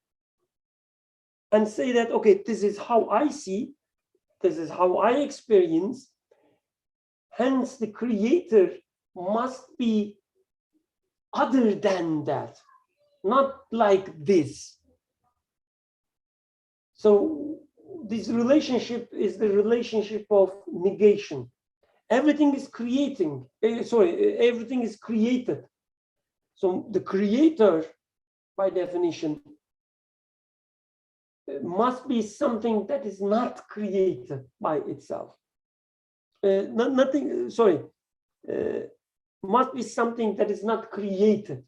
and say that, okay, this is how I see, this is how I experience, hence the Creator must be other than that, not like this. So this relationship is the relationship of negation. Everything is everything is created. So the Creator, by definition, must be something that is not created by itself. Must be something that is not created.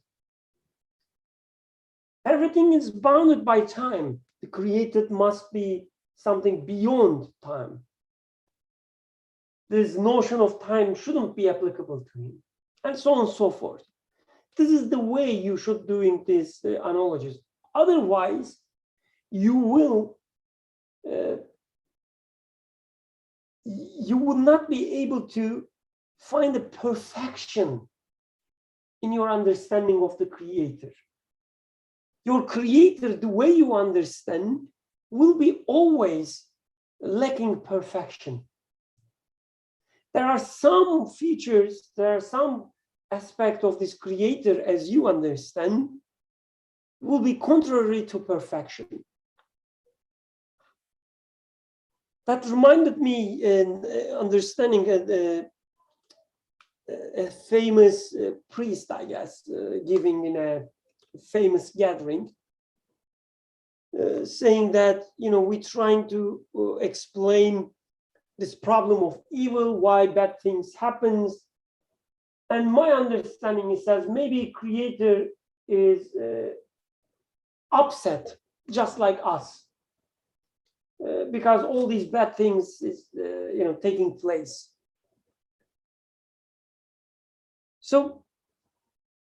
Everything is bounded by time. The created must be something beyond time. This notion of time shouldn't be applicable to him, and so on and so forth. This is the way you should doing these analogies. Otherwise, you will not be able to find a perfection in your understanding of the Creator. Your Creator, the way you understand, will be always lacking perfection. There are some features, there are some aspect of this Creator, as you understand, will be contrary to perfection. That reminded me in understanding a famous priest, I guess, giving in a famous gathering, saying that, we're trying to explain this problem of evil, why bad things happens. And my understanding is that maybe Creator is upset, just like us, because all these bad things is, taking place. So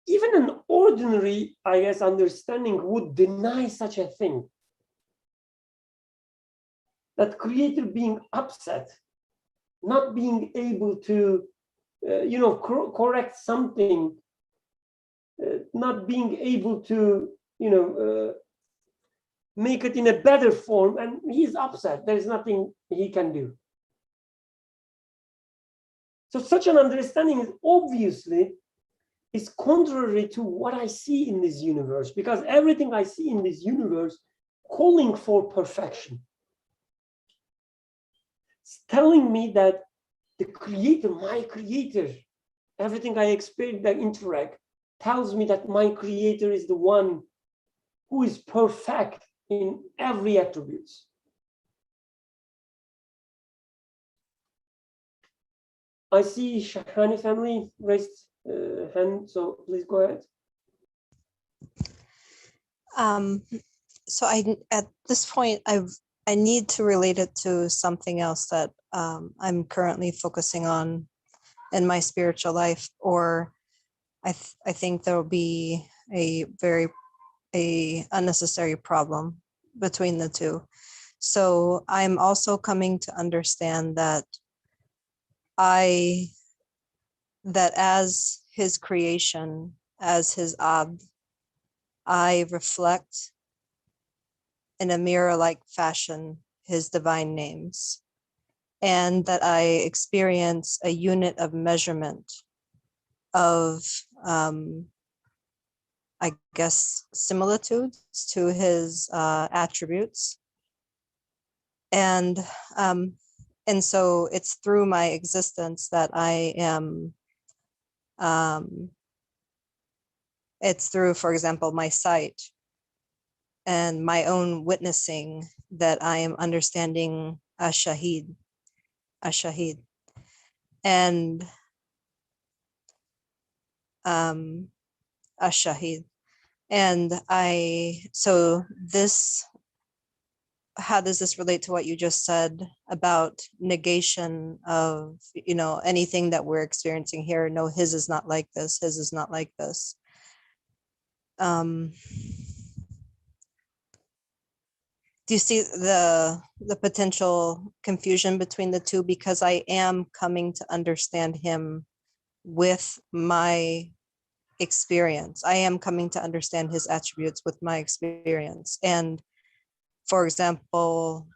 even an ordinary, I guess, understanding would deny such a thing. That Creator being upset, not being able to, correct something, not being able to, make it in a better form, and he's upset. There's nothing he can do. So such an understanding is obviously is contrary to what I see in this universe, because everything I see in this universe calling for perfection. It's telling me that the creator, my creator, everything I experience, I interact, tells me that my creator is the one who is perfect in every attribute. I see Shahani family raised hand, so please go ahead. So at this point, I need to relate it to something else that I'm currently focusing on in my spiritual life, or I think there will be a very unnecessary problem between the two. So I'm also coming to understand that as his creation, as his Abd, I reflect in a mirror-like fashion his divine names, and that I experience a unit of measurement of, I guess, similitudes to his attributes. And so it's through my existence that I am, it's through, for example, my sight and my own witnessing that I am understanding Ash-Shahid. And Ash-Shahid. And so this, how does this relate to what you just said about negation of, anything that we're experiencing here? No, his is not like this. His is not like this. Do you see the potential confusion between the two? Because I am coming to understand him with my experience. I am coming to understand his attributes with my experience. And for example,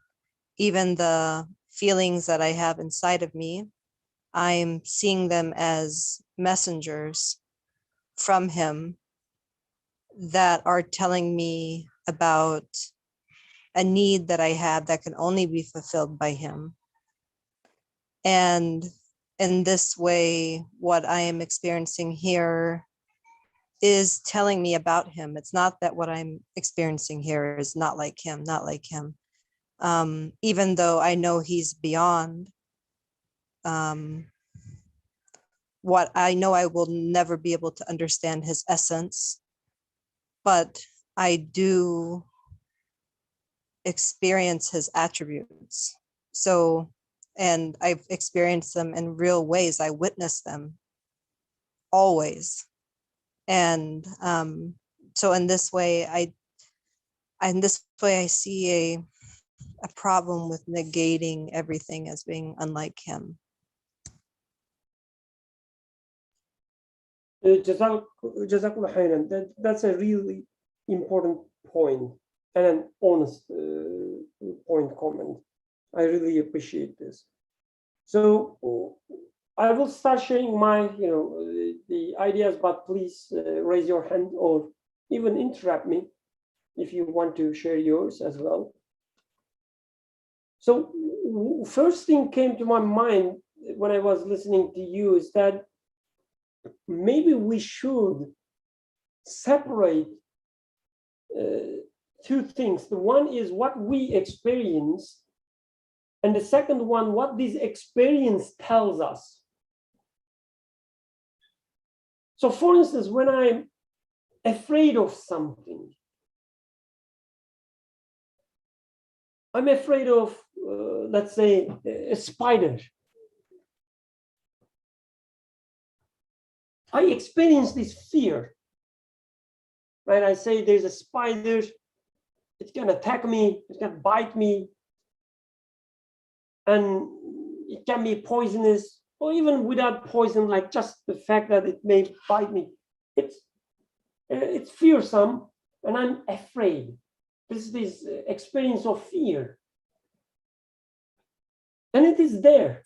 even the feelings that I have inside of me, I'm seeing them as messengers from him that are telling me about a need that I have that can only be fulfilled by him. And in this way, what I am experiencing here is telling me about him. It's not that what I'm experiencing here is not like him, not like him. Even though I know he's beyond, what I know, I will never be able to understand his essence, but I do experience his attributes. So, and I've experienced them in real ways. I witness them always. And so in this way, I see a problem with negating everything as being unlike him. Jazakallah khairan. That's a really important point and an honest comment. I really appreciate this. So I will start sharing my, the ideas, but please raise your hand or even interrupt me if you want to share yours as well. So first thing came to my mind when I was listening to you is that maybe we should separate two things. The one is what we experience, and the second one, what this experience tells us. So for instance, when I'm afraid of something, I'm afraid of, let's say, a spider. I experience this fear, right? I say there's a spider, it's gonna attack me, it's gonna bite me, and it can be poisonous, or even without poison, like just the fact that it may bite me. It's fearsome, and I'm afraid. this experience of fear. And it is there.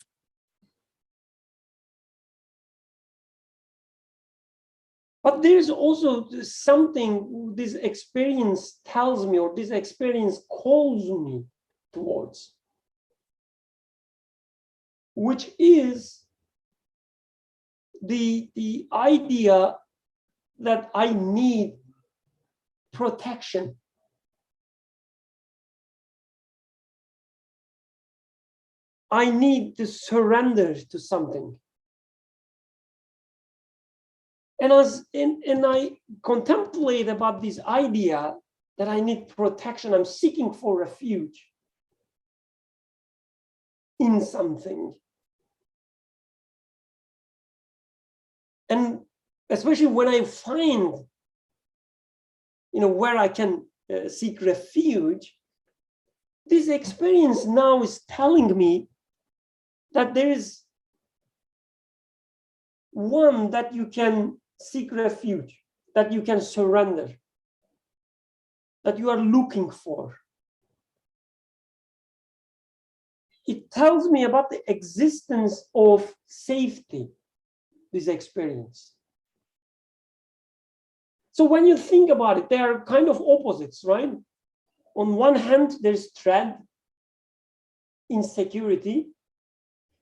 But there's also something this experience tells me, or this experience calls me towards, which is the idea that I need protection. I need to surrender to something. And I contemplate about this idea that I need protection, I'm seeking for refuge in something. And especially when I find, where I can seek refuge, this experience now is telling me that there is one that you can seek refuge, that you can surrender, that you are looking for. It tells me about the existence of safety, this experience. So when you think about it, they are kind of opposites, right? On one hand, there's dread, insecurity,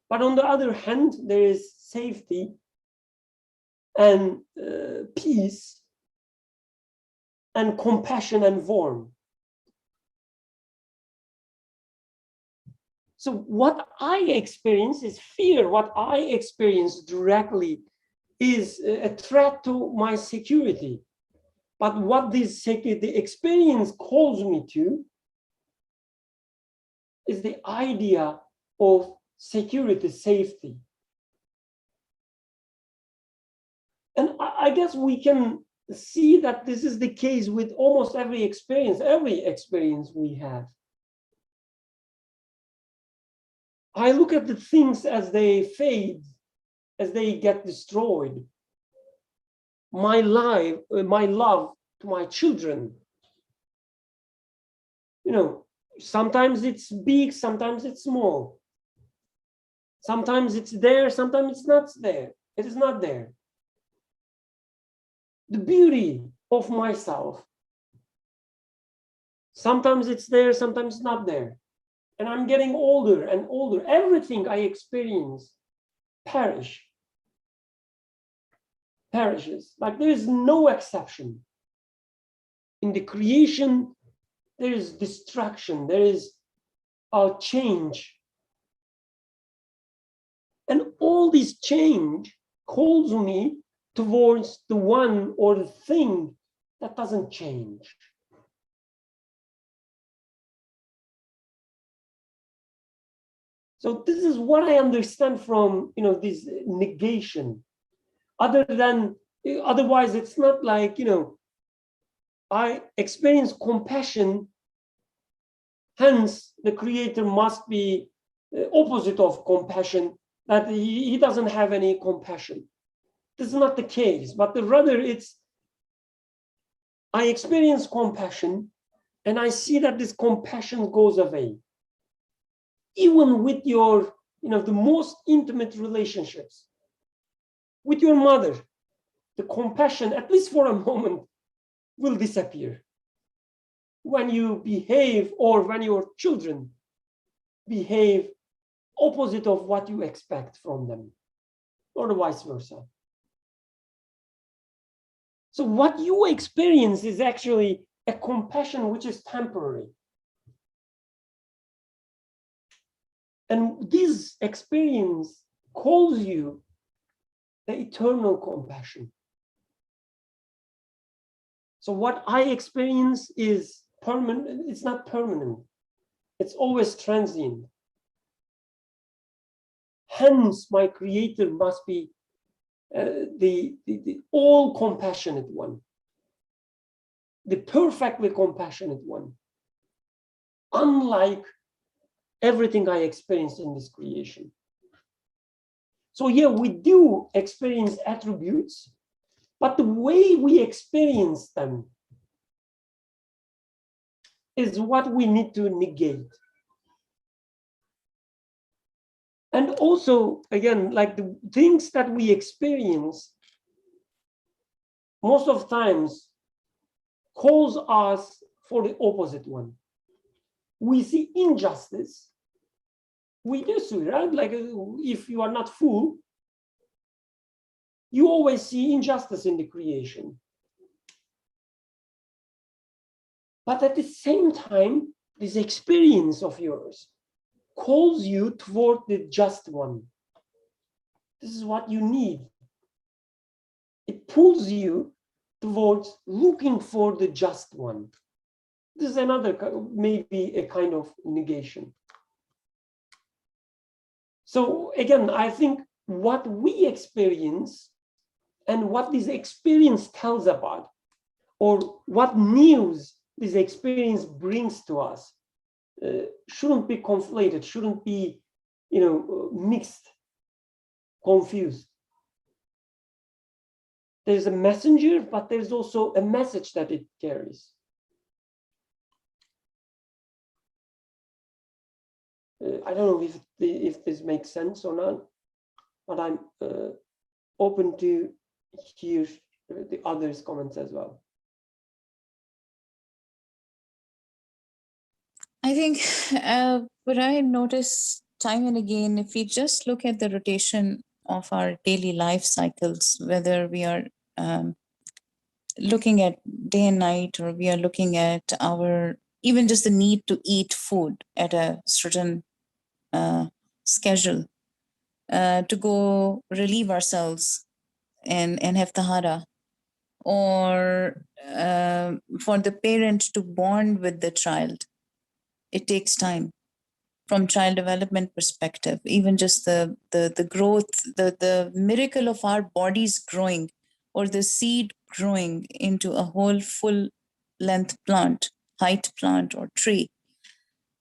but on the other hand, there is safety and peace and compassion and warmth. So what I experience is fear. What I experience directly is a threat to my security. But what the experience calls me to is the idea of security, safety. And I guess we can see that this is the case with almost every experience we have. I look at the things as they fade, as they get destroyed. My love to my children. Sometimes it's big, sometimes it's small. Sometimes it's there, sometimes it's not there. It is not there. The beauty of myself. Sometimes it's there, sometimes it's not there. And I'm getting older and older. Everything I experience perishes. Like there is no exception. In the creation, there is destruction, there is a change. And all this change calls me towards the one or the thing that doesn't change. So this is what I understand from this negation. Otherwise, it's not like I experience compassion. Hence, the creator must be the opposite of compassion, that he doesn't have any compassion. This is not the case, but rather it's, I experience compassion and I see that this compassion goes away. Even with your, the most intimate relationships, with your mother, the compassion, at least for a moment, will disappear. When you behave, or when your children behave opposite of what you expect from them, or vice versa. So what you experience is actually a compassion which is temporary. And this experience calls you the eternal compassion. So what I experience is permanent. It's not permanent. It's always transient. Hence, my creator must be the all compassionate one, the perfectly compassionate one, unlike everything I experienced in this creation. So yeah, we do experience attributes, but the way we experience them is what we need to negate. And also, again, like the things that we experience, most of times calls us for the opposite one. We see injustice, we do see, right? Like if you are not full, you always see injustice in the creation. But at the same time, this experience of yours calls you toward the just one. This is what you need. It pulls you towards looking for the just one. This is another, maybe a kind of negation. So again, I think what we experience and what this experience tells about, or what news this experience brings to us, shouldn't be conflated, shouldn't be, mixed, confused. There's a messenger, but there's also a message that it carries. I don't know if this makes sense or not, but I'm open to hear the others' comments as well. I think what I notice time and again, if we just look at the rotation of our daily life cycles, whether we are looking at day and night, or we are looking at our, even just the need to eat food at a certain schedule, to go relieve ourselves and have tahara, or for the parent to bond with the child. It takes time from child development perspective, even just the growth, the miracle of our bodies growing, or the seed growing into a whole full length plant, height plant or tree.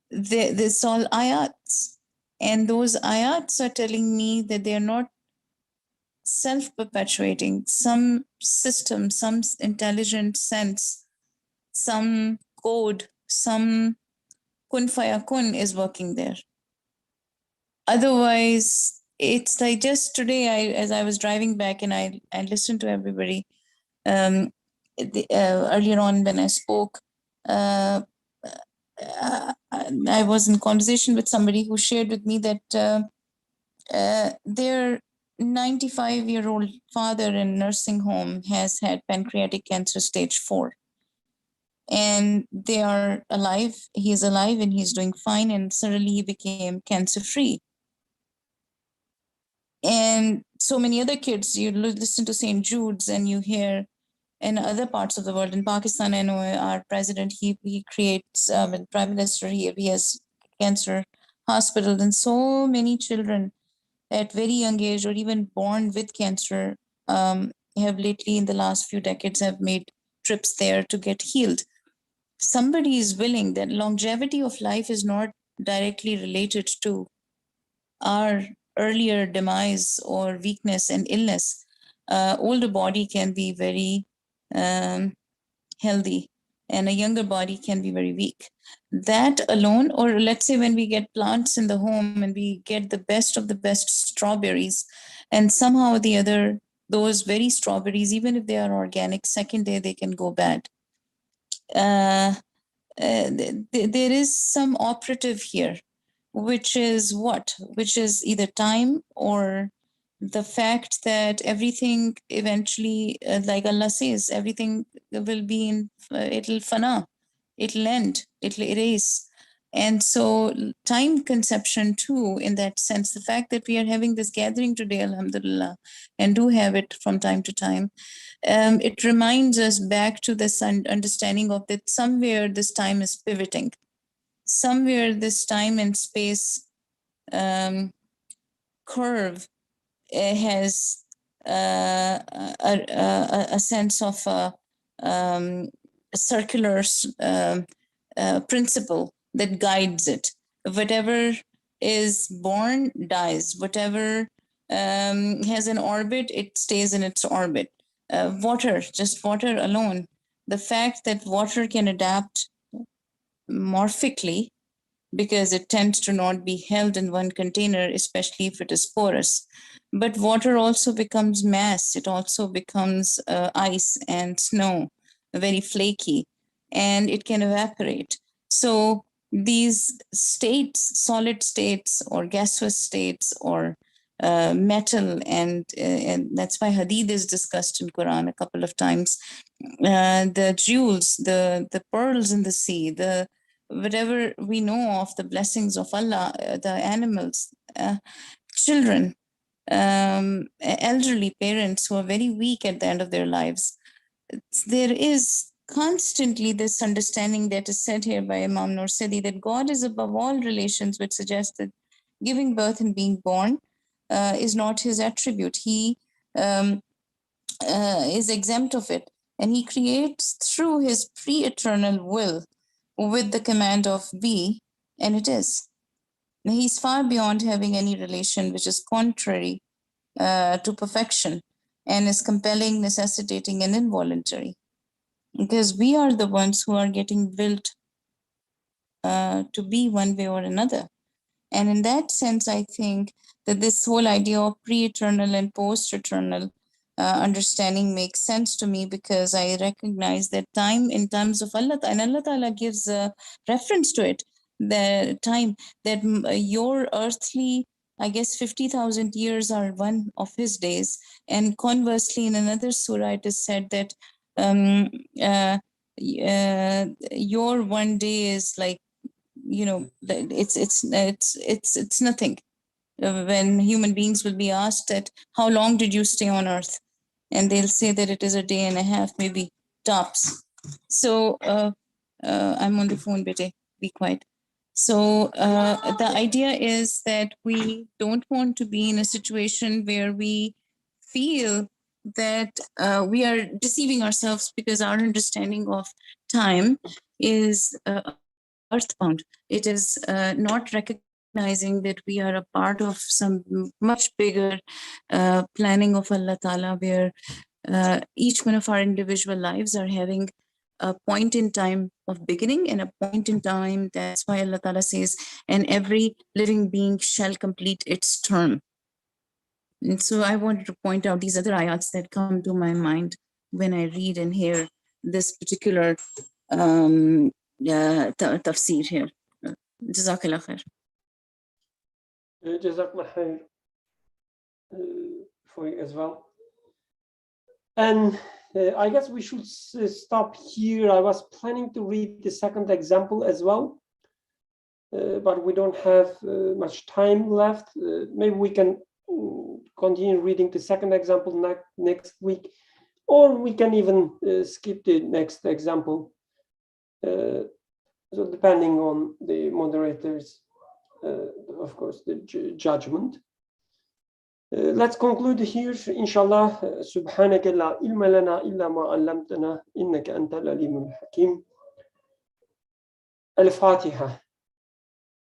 This all ayats. And those ayats are telling me that they are not self-perpetuating. Some system, some intelligent sense, some code, some kun fayakun is working there. Otherwise, it's like just today, as I was driving back and I listened to everybody earlier on when I spoke, I was in conversation with somebody who shared with me that their 95-year-old father in nursing home has had pancreatic cancer stage 4. And they are alive, he is alive and he's doing fine, and suddenly he became cancer-free. And so many other kids, you listen to St. Jude's and you hear in other parts of the world. In Pakistan, I know our president, he creates, prime minister, he has cancer hospital, and so many children at very young age or even born with cancer have lately in the last few decades have made trips there to get healed. Somebody is willing, that longevity of life is not directly related to our earlier demise or weakness and illness. Older body can be very healthy, and a younger body can be very weak. That alone, or let's say when we get plants in the home and we get the best of the best strawberries, and somehow or the other, those very strawberries, even if they are organic, second day they can go bad. There is some operative here, which is what? Which is either time or the fact that everything eventually, like Allah says, everything will be in, it'll fana, it'll end, it'll erase. And so time conception too, in that sense, the fact that we are having this gathering today, alhamdulillah, and do have it from time to time, it reminds us back to this understanding of that somewhere this time is pivoting. Somewhere this time and space curve has a sense of a circular principle that guides it. Whatever is born dies. Whatever has an orbit, it stays in its orbit. Water, just water alone. The fact that water can adapt morphically, because it tends to not be held in one container, especially if it is porous. But water also becomes mass. It also becomes ice and snow, very flaky, and it can evaporate. So these states, solid states or gaseous states or metal, and that's why hadith is discussed in Quran a couple of times. The jewels, the pearls in the sea, the whatever we know of the blessings of Allah, the animals, children, elderly parents who are very weak at the end of their lives. There is constantly this understanding that is said here by Imam Nursidi that God is above all relations, which suggests that giving birth and being born is not his attribute. He is exempt of it, and he creates through his pre-eternal will with the command of be, and it is. He's far beyond having any relation which is contrary to perfection and is compelling, necessitating, and involuntary. Because we are the ones who are getting built to be one way or another. And in that sense, I think that this whole idea of pre-eternal and post-eternal understanding makes sense to me, because I recognize that time in terms of Allah, and Allah Ta'ala gives a reference to it, the time that your earthly, I guess 50,000 years are one of his days. And conversely, in another surah, it is said that your one day is like, you know, it's nothing. When human beings will be asked that, how long did you stay on earth? And they'll say that it is a day and a half, maybe tops. So I'm on the phone, Bete, be quiet. So the idea is that we don't want to be in a situation where we feel that we are deceiving ourselves, because our understanding of time is earthbound. It is not recognizing that we are a part of some much bigger planning of Allah Ta'ala, where each one of our individual lives are having a point in time of beginning and a point in time. That's why Allah Ta'ala says, and every living being shall complete its term. And so I wanted to point out these other ayats that come to my mind when I read and hear this particular tafsir here. Jazakallah khair. Jazakallah khair for you as well. And I guess we should stop here. I was planning to read the second example as well, but we don't have much time left. Maybe we can continue reading the second example next week, or we can even skip the next example. So depending on the moderator's, of course, the judgment. Let's conclude here, inshallah. Subhanaka la ilma lana illa ma 'allamtana innaka antal alimul hakim. Al-Fatiha.